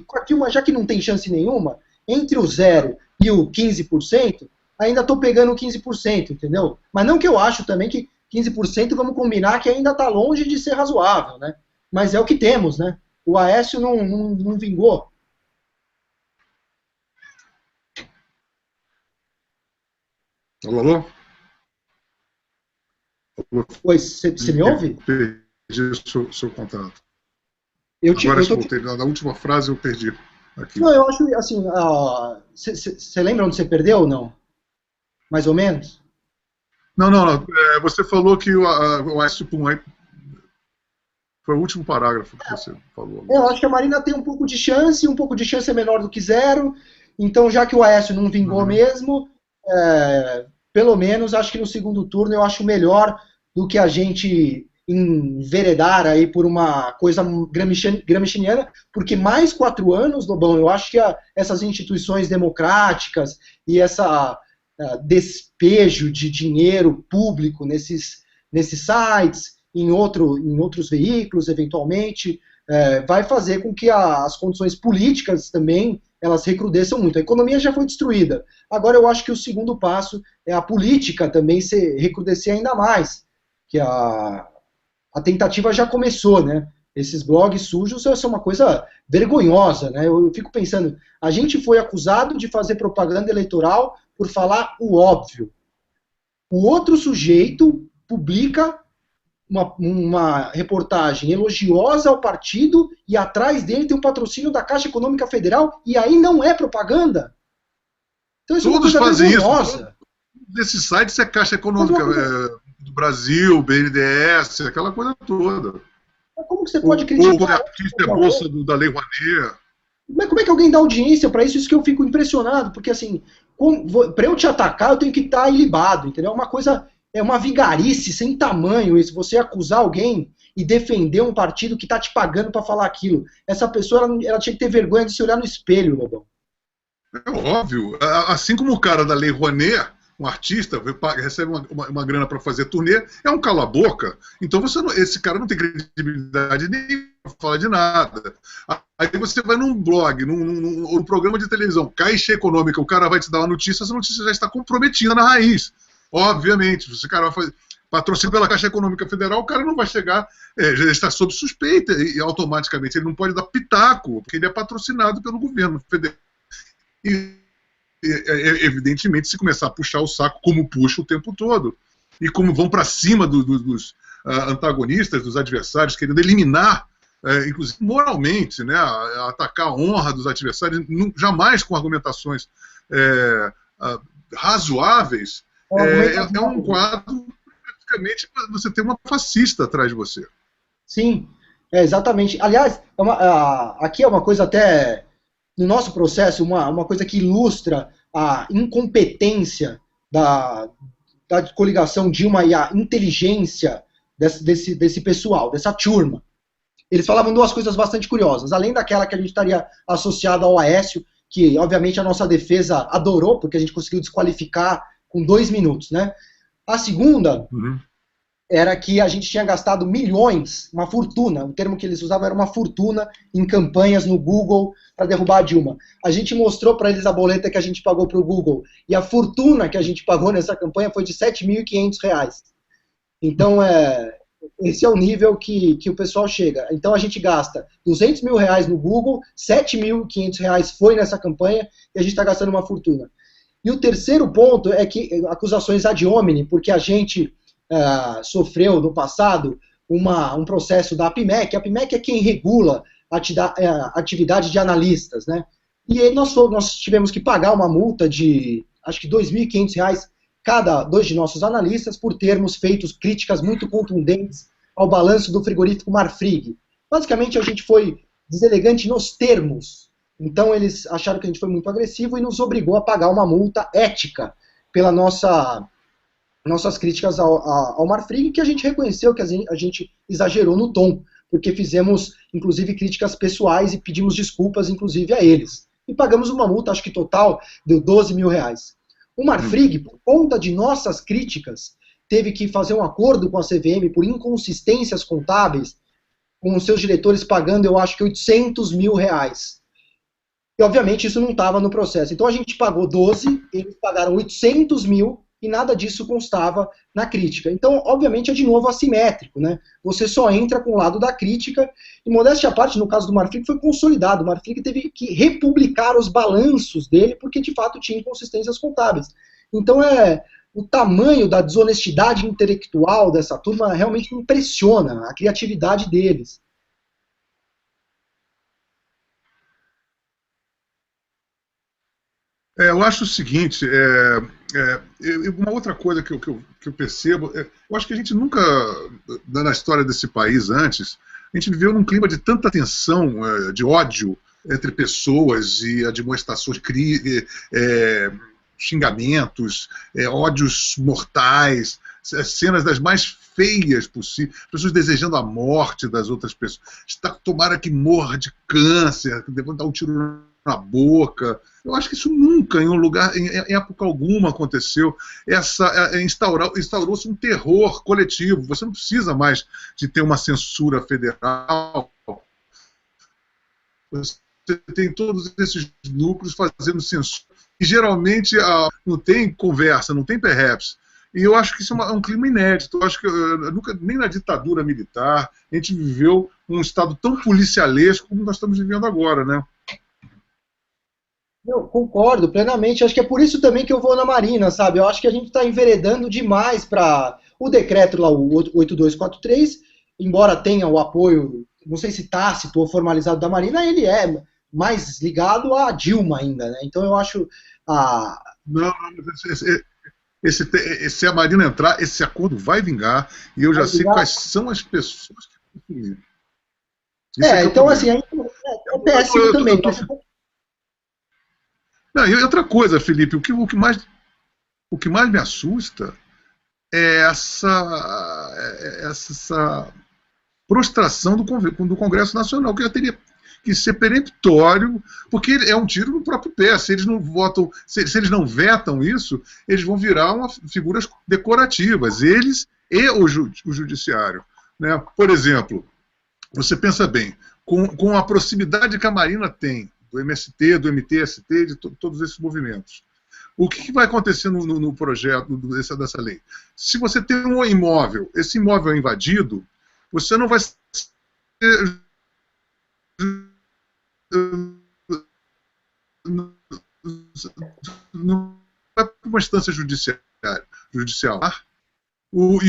já que não tem chance nenhuma, entre o 0 e o 15%, ainda estou pegando 15%, entendeu? Mas não que eu acho também que 15%, vamos combinar que ainda está longe de ser razoável, né? Mas é o que temos, né? O Aécio não vingou. Alô? Oi, você me ouve? Perdi o seu contato. Agora, voltei. Na última frase eu perdi. Aqui. Não, eu acho assim. Você lembra onde você perdeu ou não? Mais ou menos? Não. Você falou que o Aécio Pumai foi o último parágrafo que você falou. Eu acho que a Marina tem um pouco de chance é menor do que 0. Então, já que o Aécio não vingou mesmo, pelo menos acho que no segundo turno eu acho melhor do que a gente enveredar aí por uma coisa gramsciana, porque mais 4 anos, Lobão, eu acho que essas instituições democráticas e essa despejo de dinheiro público nesses sites, em outros veículos, eventualmente, vai fazer com que as condições políticas também elas recrudesçam muito. A economia já foi destruída. Agora eu acho que o segundo passo é a política também se recrudescer ainda mais, que a tentativa já começou, né? Esses blogs sujos são uma coisa vergonhosa, né? Eu fico pensando, a gente foi acusado de fazer propaganda eleitoral por falar o óbvio. O outro sujeito publica uma reportagem elogiosa ao partido e atrás dele tem um patrocínio da Caixa Econômica Federal e aí não é propaganda. Então isso todos é uma coisa vergonhosa. Desses sites é Caixa Econômica do Brasil, BNDES, aquela coisa toda. Mas como que você pode criticar? Ou a bolsa da Lei Rouanet. Mas como é que alguém dá audiência para isso? Isso que eu fico impressionado, porque assim, para eu te atacar, eu tenho que estar ilibado, entendeu? É uma vigarice sem tamanho isso, você acusar alguém e defender um partido que está te pagando para falar aquilo. Essa pessoa, ela tinha que ter vergonha de se olhar no espelho, Lobão. É óbvio. Assim como o cara da Lei Rouanet, um artista, recebe uma grana para fazer turnê, é um cala-boca. Então esse cara não tem credibilidade nem para falar de nada. Aí você vai num blog, num programa de televisão, Caixa Econômica, o cara vai te dar uma notícia, essa notícia já está comprometida na raiz. Obviamente, se o cara vai fazer patrocínio pela Caixa Econômica Federal, o cara não vai chegar, já está sob suspeita e automaticamente ele não pode dar pitaco, porque ele é patrocinado pelo governo federal. E evidentemente, se começar a puxar o saco, como puxa o tempo todo, e como vão para cima dos antagonistas, dos adversários, querendo eliminar, inclusive moralmente, né, atacar a honra dos adversários, jamais com argumentações razoáveis, é um quadro, praticamente, você tem uma fascista atrás de você. Sim, exatamente. Aliás, aqui é uma coisa até... no nosso processo, uma coisa que ilustra a incompetência da coligação Dilma e a inteligência desse pessoal, dessa turma. Eles falavam duas coisas bastante curiosas, além daquela que a gente estaria associado ao Aécio, que obviamente a nossa defesa adorou, porque a gente conseguiu desqualificar com 2 minutos, né? A segunda era que a gente tinha gastado milhões, uma fortuna, o termo que eles usavam era uma fortuna, em campanhas no Google para derrubar a Dilma. A gente mostrou para eles a boleta que a gente pagou para o Google, e a fortuna que a gente pagou nessa campanha foi de R$ 7.500. Então, esse é o nível que o pessoal chega. Então, a gente gasta R$ 200 mil no Google, R$ 7.500 foi nessa campanha, e a gente está gastando uma fortuna. E o terceiro ponto é que acusações ad hominem, porque a gente sofreu no passado um processo da APIMEC. A APIMEC é quem regula a atividade de analistas, né? E aí nós tivemos que pagar uma multa de, acho que R$ 2.500 cada 2 de nossos analistas por termos feito críticas muito contundentes ao balanço do frigorífico Marfrig. Basicamente, a gente foi deselegante nos termos. Então, eles acharam que a gente foi muito agressivo e nos obrigou a pagar uma multa ética pela nossas críticas ao Marfrig, que a gente reconheceu que a gente exagerou no tom, porque fizemos, inclusive, críticas pessoais e pedimos desculpas, inclusive, a eles. E pagamos uma multa, acho que total, de R$ 12 mil. O Marfrig, por conta de nossas críticas, teve que fazer um acordo com a CVM por inconsistências contábeis, com os seus diretores pagando, eu acho que R$ 800 mil. E, obviamente, isso não estava no processo. Então, a gente pagou 12, eles pagaram 800 mil, e nada disso constava na crítica. Então, obviamente, é de novo assimétrico, né? Você só entra com o lado da crítica, e modéstia à parte, no caso do Marfrig, foi consolidado. O Marfrig teve que republicar os balanços dele, porque de fato tinha inconsistências contábeis. Então, o tamanho da desonestidade intelectual dessa turma realmente impressiona, a criatividade deles. Eu acho o seguinte, uma outra coisa que eu percebo, eu acho que a gente nunca, na história desse país antes, a gente viveu num clima de tanta tensão, de ódio entre pessoas e admoestações, xingamentos, ódios mortais, cenas das mais feias possíveis, pessoas desejando a morte das outras pessoas, tomara que morra de câncer, devendo dar um tiro na boca. Eu acho que isso nunca, em época alguma, aconteceu. Instaurou-se um terror coletivo. Você não precisa mais de ter uma censura federal. Você tem todos esses núcleos fazendo censura. E geralmente não tem conversa, não tem perhaps. E eu acho que isso é um clima inédito. Eu acho que nunca, nem na ditadura militar, a gente viveu um estado tão policialesco como nós estamos vivendo agora, né? Eu concordo plenamente, acho que é por isso também que eu vou na Marina, sabe? Eu acho que a gente está enveredando demais para o decreto lá, o 8243, embora tenha o apoio, não sei se tácito ou formalizado da Marina, ele é mais ligado a Dilma ainda, né? Então eu acho... Não, se a Marina entrar, esse acordo vai vingar, e eu já sei quais são as pessoas que vão assumir. Então assim, é péssimo também. Não, e outra coisa, Felipe, o que mais me assusta é essa prostração do Congresso Nacional, que já teria que ser peremptório, porque é um tiro no próprio pé. Se eles não votam, se eles não vetam isso, eles vão virar figuras decorativas, eles e o judiciário, né? Por exemplo, você pensa bem, com a proximidade que a Marina tem do MST, do MTST, de todos esses movimentos. O que vai acontecer no projeto dessa lei? Se você tem um imóvel, esse imóvel é invadido, você não vai não vai para uma instância judicial. O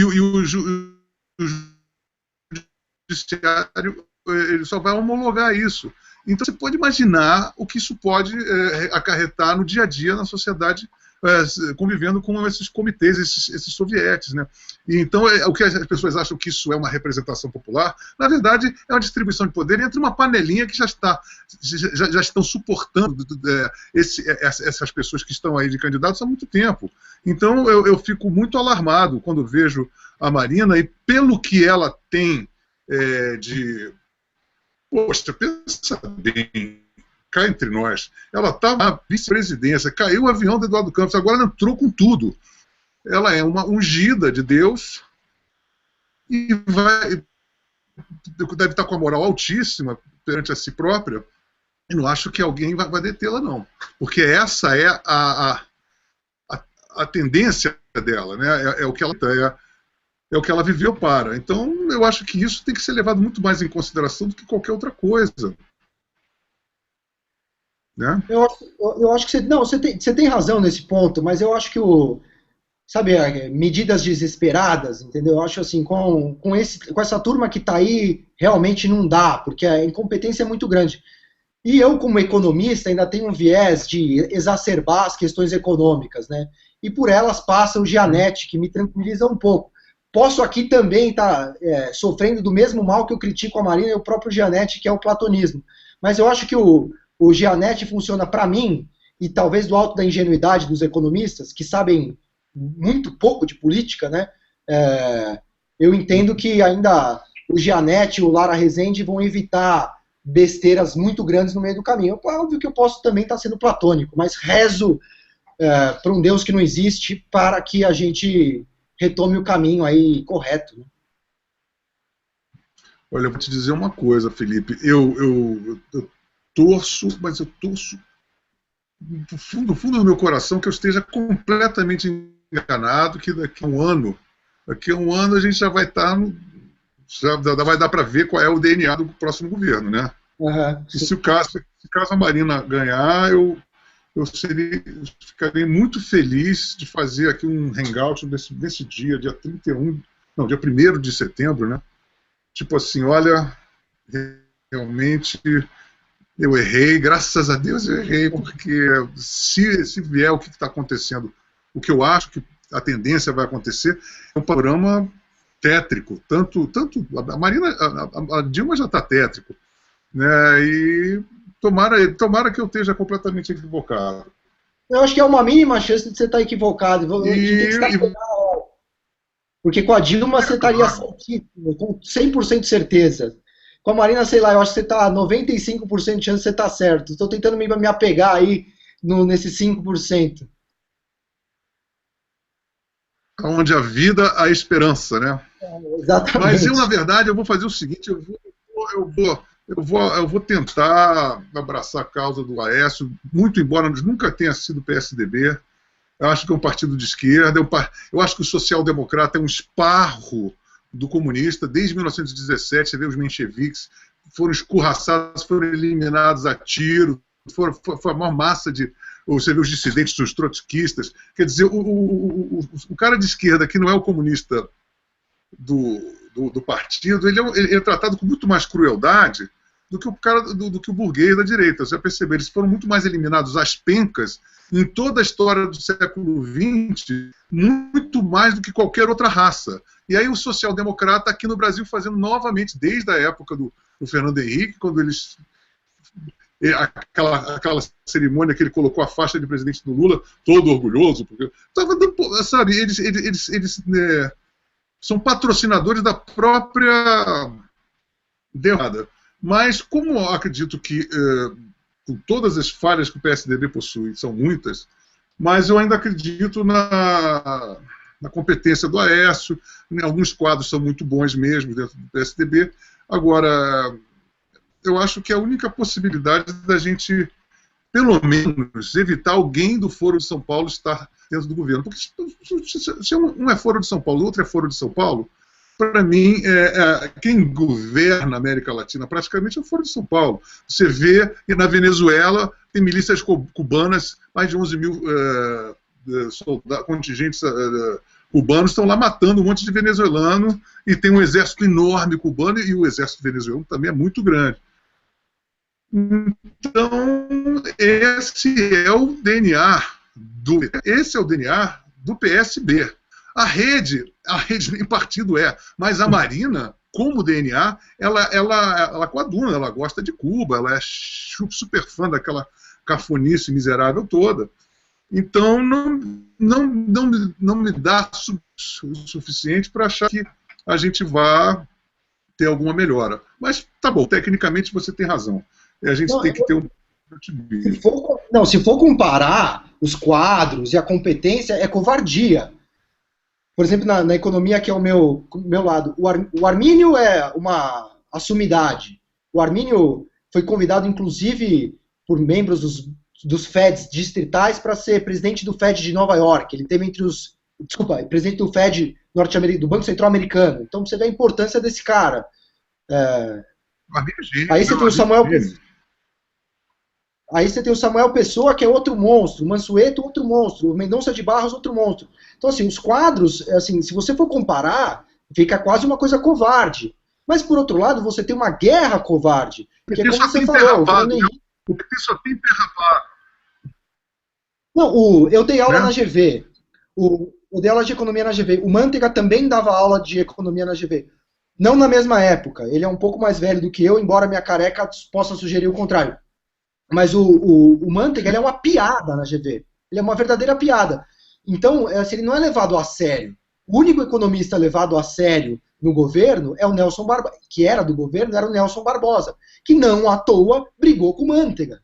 judiciário ele só vai homologar isso. Então você pode imaginar o que isso pode acarretar no dia a dia na sociedade convivendo com esses comitês, esses sovietes, né? E então, o que as pessoas acham que isso é uma representação popular, na verdade, é uma distribuição de poder entre uma panelinha que já estão suportando essas pessoas que estão aí de candidatos há muito tempo. Então, eu fico muito alarmado quando vejo a Marina, e pelo que ela tem Poxa, pensa bem, cá entre nós, ela estava na vice-presidência, caiu o avião do Eduardo Campos, agora ela entrou com tudo. Ela é uma ungida de Deus e deve estar com a moral altíssima perante a si própria, e não acho que alguém vai detê-la, não. Porque essa é a tendência dela, né? É o que ela viveu para. Então, eu acho que isso tem que ser levado muito mais em consideração do que qualquer outra coisa. Né? Eu acho que você tem razão nesse ponto, mas eu acho que sabe, medidas desesperadas, entendeu? Eu acho assim, com essa turma que está aí, realmente não dá, porque a incompetência é muito grande. E eu, como economista, ainda tenho um viés de exacerbar as questões econômicas, né? E por elas passa o Gianetti, que me tranquiliza um pouco. Posso aqui também estar sofrendo do mesmo mal que eu critico a Marina e o próprio Gianetti, que é o platonismo. Mas eu acho que o Gianetti funciona para mim, e talvez do alto da ingenuidade dos economistas, que sabem muito pouco de política, né? Eu entendo que ainda o Gianetti e o Lara Rezende vão evitar besteiras muito grandes no meio do caminho. Óbvio que eu posso também estar sendo platônico, mas rezo para um Deus que não existe para que a gente retome o caminho aí correto. Né? Olha, eu vou te dizer uma coisa, Felipe. Eu torço, mas eu torço do fundo do meu coração que eu esteja completamente enganado, que daqui a um ano a gente já vai estar já vai dar para ver qual é o DNA do próximo governo, né? Uhum, e se caso a Marina ganhar, eu ficarei muito feliz de fazer aqui um hangout nesse dia 31, não, dia 1º de setembro, né? Tipo assim, olha, realmente eu errei, graças a Deus eu errei, porque se vier o que está acontecendo, o que eu acho que a tendência vai acontecer, é um panorama tétrico. Tanto a Marina, a Dilma já está tétrico, né? E tomara que eu esteja completamente equivocado. Eu acho que é uma mínima chance de você estar equivocado. Porque com a Dilma você estaria certíssimo, com 100% de certeza. Com a Marina, sei lá, eu acho que você está 95% de chance de você estar certo. Estou tentando me apegar aí nesse 5%. Onde a vida, a esperança, né? Exatamente. Mas eu, na verdade, eu vou fazer o seguinte, eu vou tentar abraçar a causa do Aécio, muito embora nunca tenha sido PSDB. Eu acho que é um partido de esquerda. Eu acho que o social-democrata é um esparro do comunista. Desde 1917, você vê os mencheviques, foram escorraçados, foram eliminados a tiro, foi a maior massa de... Você vê os dissidentes, os trotskistas. Quer dizer, o cara de esquerda, que não é o comunista do partido, ele é tratado com muito mais crueldade do que o burguês da direita. Você vai perceber, eles foram muito mais eliminados às pencas em toda a história do século XX, muito mais do que qualquer outra raça. E aí o social-democrata aqui no Brasil fazendo novamente, desde a época do Fernando Henrique, quando eles... Aquela cerimônia que ele colocou a faixa de presidente do Lula, todo orgulhoso, porque sabe, eles são patrocinadores da própria derrota. Mas como eu acredito que com todas as falhas que o PSDB possui, são muitas, mas eu ainda acredito na competência do Aécio, alguns quadros são muito bons mesmo dentro do PSDB. Agora, eu acho que a única possibilidade da gente, pelo menos, evitar alguém do Foro de São Paulo estar dentro do governo. Porque se um é Foro de São Paulo, o outro é Foro de São Paulo, para mim, quem governa a América Latina praticamente é o Foro de São Paulo. Você vê que na Venezuela tem milícias cubanas, mais de 11 mil contingentes cubanos estão lá matando um monte de venezuelano, e tem um exército enorme cubano, e o exército venezuelano também é muito grande. Então, esse é o DNA Esse é o DNA do PSB. A rede nem partido é, mas a Marina, como DNA, ela coaduna, ela gosta de Cuba, ela é super fã daquela cafonice miserável toda. Então, não me dá o suficiente para achar que a gente vá ter alguma melhora. Mas, tá bom, tecnicamente você tem razão. A gente tem que ter um... Se for comparar os quadros e a competência, é covardia. Por exemplo, na economia, que é o meu lado, o Armínio é uma assumidade. O Armínio foi convidado, inclusive, por membros dos FEDs distritais para ser presidente do FED de Nova York. Ele teve presidente do FED do Banco Central Americano. Então, você vê a importância desse cara. Aí você tem o Samuel... Aí você tem o Samuel Pessoa, que é outro monstro, o Mansueto, outro monstro, o Mendonça de Barros, outro monstro. Então, assim, os quadros, assim, se você for comparar, fica quase uma coisa covarde. Mas, por outro lado, você tem uma guerra covarde. Que é como você falou, o PT só tem perrapado. Não, eu dei aula na GV. Eu dei aula de economia na GV. O Manteiga também dava aula de economia na GV. Não na mesma época. Ele é um pouco mais velho do que eu, embora minha careca possa sugerir o contrário. Mas o Manteiga, ele é uma piada na GV. Ele é uma verdadeira piada. Então, assim, ele não é levado a sério. O único economista levado a sério no governo é o Nelson Barbosa, que era do governo, era o Nelson Barbosa, que não à toa brigou com o Manteiga.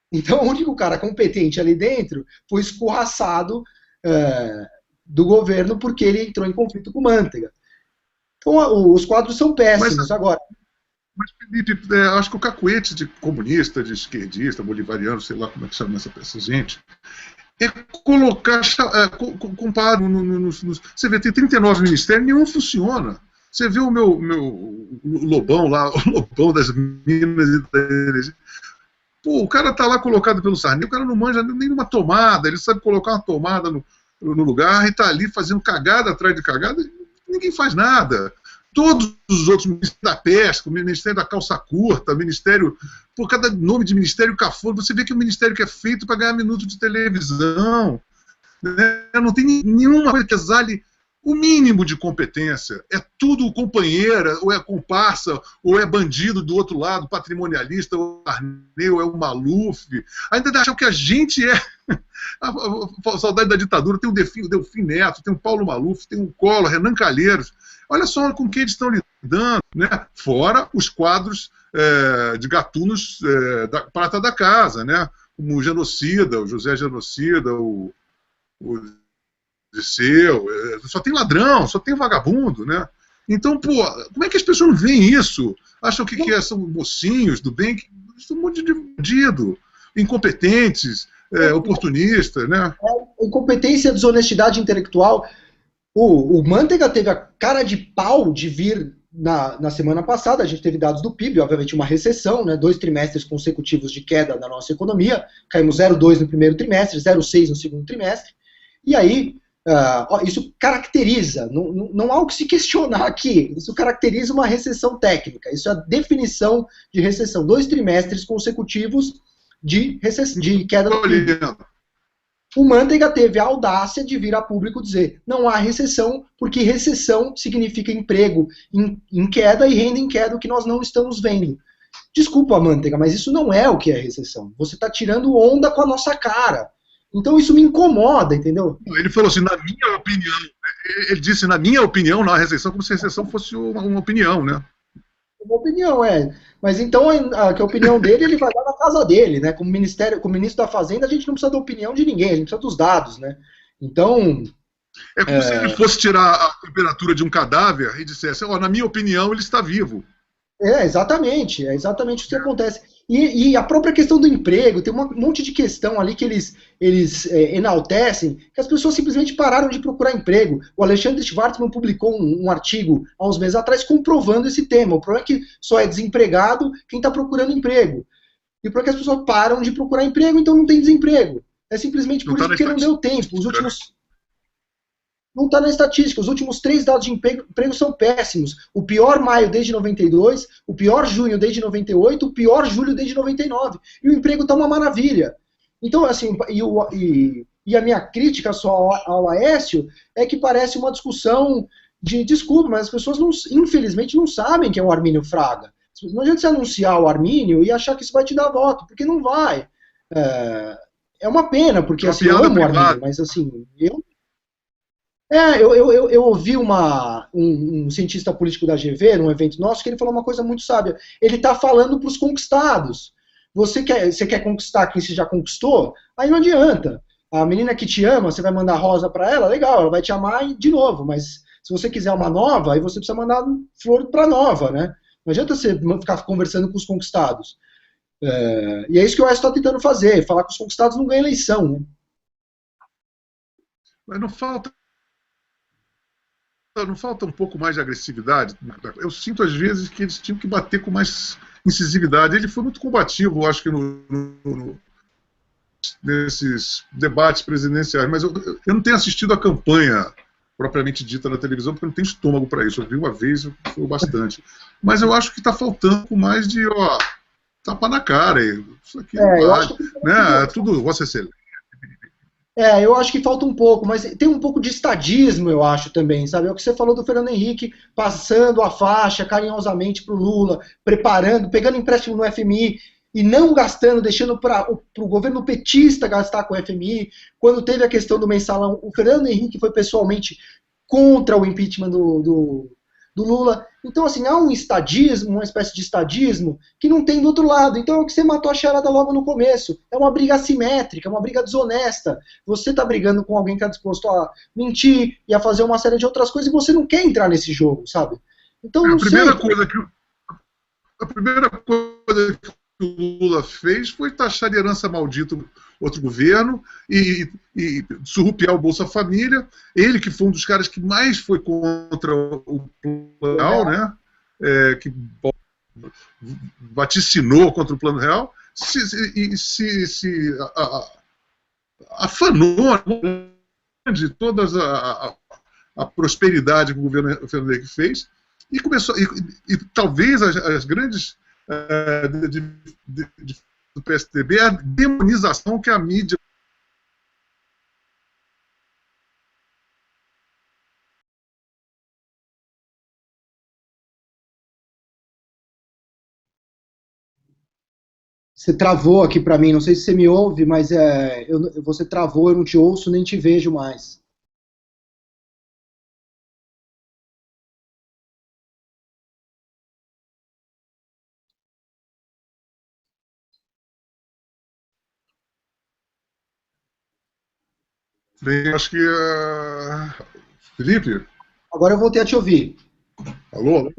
Então, o único cara competente ali dentro foi escorraçado do governo porque ele entrou em conflito com o Manteiga. Então, os quadros são péssimos. Agora... Mas, Felipe, acho que o cacuete de comunista, de esquerdista, bolivariano, sei lá como é que chama essa gente, é colocar, comparo, você vê, tem 39 ministérios, nenhum funciona. Você vê o meu Lobão lá, o Lobão das Minas e da Energia. Pô, o cara tá lá colocado pelo Sarney, o cara não manja nem numa tomada, ele sabe colocar uma tomada no lugar e tá ali fazendo cagada atrás de cagada, ninguém faz nada. Todos os outros, Ministério da Pesca, o Ministério da Calça Curta, Ministério... Por cada nome de ministério cafona, você vê que é um ministério que é feito para ganhar minutos de televisão. Né? Não tem nenhuma coisa que exale o mínimo de competência. É tudo companheira, ou é comparsa, ou é bandido do outro lado, patrimonialista, ou Arneu, ou é o Maluf. Ainda acham que a gente é... A saudade da ditadura. Tem o Delfim Neto, tem o Paulo Maluf, tem o Collor, Renan Calheiros. Olha só com quem eles estão lidando, né? Fora os quadros de gatunos da prata da casa, né? Como o Genocida, o José Genocida, o Disseu, só tem ladrão, só tem vagabundo, né? Então, pô, como é que as pessoas não veem isso? Acham que são mocinhos do bem, que são um monte de bandido, incompetentes, oportunistas, né? Incompetência, desonestidade intelectual. O Manteiga teve a cara de pau de vir na semana passada, a gente teve dados do PIB, obviamente uma recessão, né, 2 trimestres consecutivos de queda da nossa economia, caímos 0,2 no primeiro trimestre, 0,6 no segundo trimestre, e aí isso caracteriza, não há o que se questionar aqui, isso caracteriza uma recessão técnica, isso é a definição de recessão, 2 trimestres consecutivos de queda do PIB. O Manteiga teve a audácia de vir a público dizer não há recessão, porque recessão significa emprego em queda e renda em queda, o que nós não estamos vendo. Desculpa, Manteiga, mas isso não é o que é recessão. Você está tirando onda com a nossa cara. Então isso me incomoda, entendeu? Ele falou assim, na minha opinião, ele disse, na minha opinião, não há recessão, como se a recessão fosse uma opinião, né? Uma opinião, Mas então a opinião dele, ele vai dar na casa dele, né? Como ministro da Fazenda, a gente não precisa da opinião de ninguém, a gente precisa dos dados, né? Então... É como se ele fosse tirar a temperatura de um cadáver e dissesse, na minha opinião, ele está vivo. É exatamente o que acontece. E a própria questão do emprego, tem um monte de questão ali que eles enaltecem, que as pessoas simplesmente pararam de procurar emprego. O Alexandre Schwartzman publicou um artigo há uns meses atrás comprovando esse tema. O problema é que só é desempregado quem está procurando emprego. E porque as pessoas param de procurar emprego, então não tem desemprego. É simplesmente por isso que não deu tempo. Não está na estatística. Os últimos 3 dados de emprego são péssimos. O pior maio desde 92, o pior junho desde 98, o pior julho desde 99. E o emprego está uma maravilha. Então, assim, E a minha crítica só ao Aécio é que parece uma discussão de desculpa, mas as pessoas, infelizmente, não sabem quem é o Armínio Fraga. Não adianta você anunciar o Armínio e achar que isso vai te dar voto, porque não vai. É uma pena, porque assim, eu amo o Armínio, mas assim, eu ouvi um cientista político da GV, num evento nosso, que ele falou uma coisa muito sábia. Ele está falando para os conquistados. Você quer conquistar quem você já conquistou? Aí não adianta. A menina que te ama, você vai mandar rosa para ela, legal, ela vai te amar de novo, mas se você quiser uma nova, aí você precisa mandar flor para nova, né? Não adianta você ficar conversando com os conquistados. E é isso que o Aécio está tentando fazer, falar que os conquistados não ganham eleição, né? Mas não falta um pouco mais de agressividade? Eu sinto, às vezes, que eles tinham que bater com mais incisividade. Ele foi muito combativo, acho que, nesses debates presidenciais, mas eu não tenho assistido a campanha propriamente dita na televisão, porque eu não tenho estômago para isso. Eu vi uma vez, foi bastante. Mas eu acho que está faltando mais de tapa na cara. Isso aqui não vale, né? É tudo Vossa Excelência. Eu acho que falta um pouco, mas tem um pouco de estadismo, eu acho também, sabe? É o que você falou do Fernando Henrique, passando a faixa carinhosamente para o Lula, preparando, pegando empréstimo no FMI e não gastando, deixando para o governo petista gastar com o FMI. Quando teve a questão do mensalão, o Fernando Henrique foi pessoalmente contra o impeachment do Lula. Então, assim, há um estadismo, uma espécie de estadismo, que não tem do outro lado. Então, é o que você matou a charada logo no começo. É uma briga assimétrica, é uma briga desonesta. Você está brigando com alguém que está disposto a mentir e a fazer uma série de outras coisas e você não quer entrar nesse jogo, sabe? Então, não sei. A primeira coisa que o Lula fez foi taxar de herança maldita outro governo e surrupiar o Bolsa Família. Ele, que foi um dos caras que mais foi contra o Plano Real, né? Que vaticinou contra o Plano Real, se afanou de toda a prosperidade que o governo Fernando Henrique fez e começou, e talvez as grandes do PSDB, a demonização que a mídia. Você travou aqui para mim, não sei se você me ouve, mas você travou, eu não te ouço nem te vejo mais. Bem, acho que. Felipe? Agora eu voltei a te ouvir. Alô?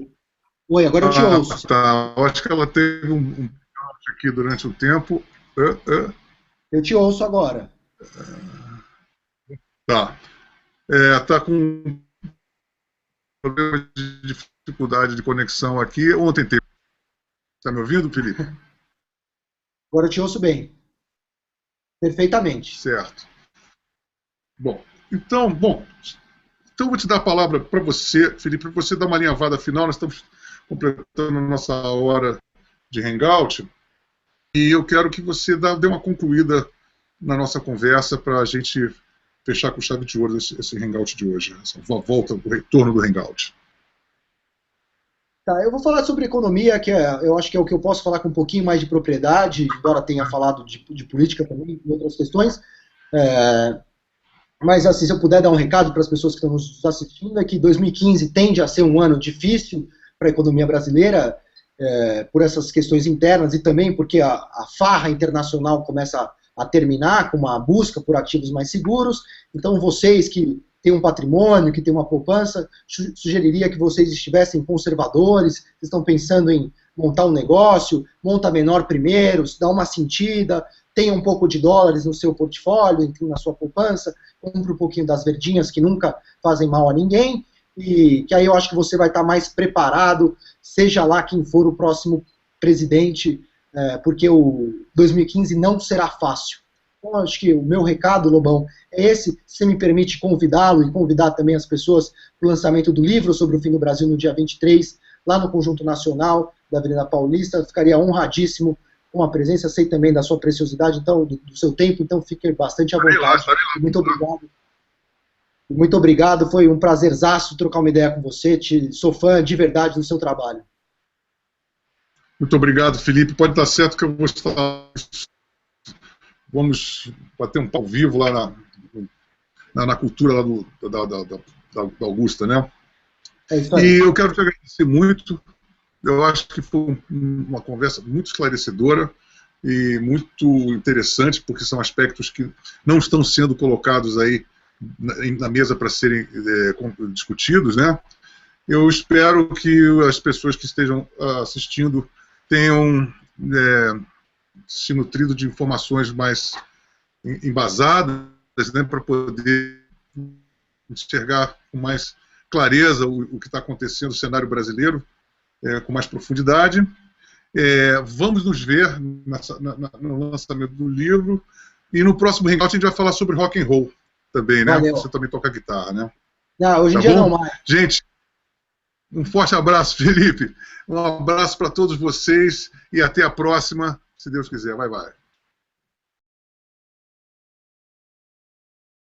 Oi, agora eu te ouço. Tá. Acho que ela teve um aqui durante um tempo. Eu te ouço agora. Tá. Tá com problema de dificuldade de conexão aqui. Ontem teve. Está me ouvindo, Felipe? Agora eu te ouço bem. Perfeitamente. Certo. Então eu vou te dar a palavra para você, Felipe, para você dar uma alinhavada final. Nós estamos completando a nossa hora de hangout e eu quero que você dê uma concluída na nossa conversa para a gente fechar com chave de ouro esse hangout de hoje, essa volta, o retorno do hangout. Tá, eu vou falar sobre economia, que eu acho que é o que eu posso falar com um pouquinho mais de propriedade, embora tenha falado de política também e outras questões. Mas, assim, se eu puder dar um recado para as pessoas que estão nos assistindo, é que 2015 tende a ser um ano difícil para a economia brasileira, por essas questões internas e também porque a farra internacional começa a terminar com uma busca por ativos mais seguros. Então, vocês que têm um patrimônio, que têm uma poupança, sugeriria que vocês estivessem conservadores, que estão pensando em montar um negócio, monta menor primeiro, dá uma sentida, tenha um pouco de dólares no seu portfólio, na sua poupança, compre um pouquinho das verdinhas que nunca fazem mal a ninguém, e que aí eu acho que você vai estar mais preparado, seja lá quem for o próximo presidente, porque o 2015 não será fácil. Então, acho que o meu recado, Lobão, é esse. Se você me permite convidá-lo e convidar também as pessoas para o lançamento do livro sobre o fim do Brasil no dia 23, lá no Conjunto Nacional da Avenida Paulista, eu ficaria honradíssimo com a presença, sei também da sua preciosidade, então, do seu tempo, então fique bastante à vontade. Muito obrigado. Muito obrigado, foi um prazerzaço trocar uma ideia com você, sou fã de verdade do seu trabalho. Muito obrigado, Felipe. Pode estar certo que eu vou estar... Vamos bater um pau vivo lá na cultura lá da Augusta, né? É isso aí. E eu quero te agradecer muito. Eu acho que foi uma conversa muito esclarecedora e muito interessante, porque são aspectos que não estão sendo colocados aí na mesa para serem discutidos, né? Eu espero que as pessoas que estejam assistindo tenham se nutrido de informações mais embasadas, né, para poder enxergar com mais clareza o que está acontecendo no cenário brasileiro, com mais profundidade. Vamos nos ver no lançamento do livro, e no próximo Hangout a gente vai falar sobre rock and roll também, né? Valeu. Você também toca guitarra, né? Não, hoje em dia não mais. Gente, um forte abraço, Felipe. Um abraço para todos vocês e até a próxima, se Deus quiser. Vai, vai.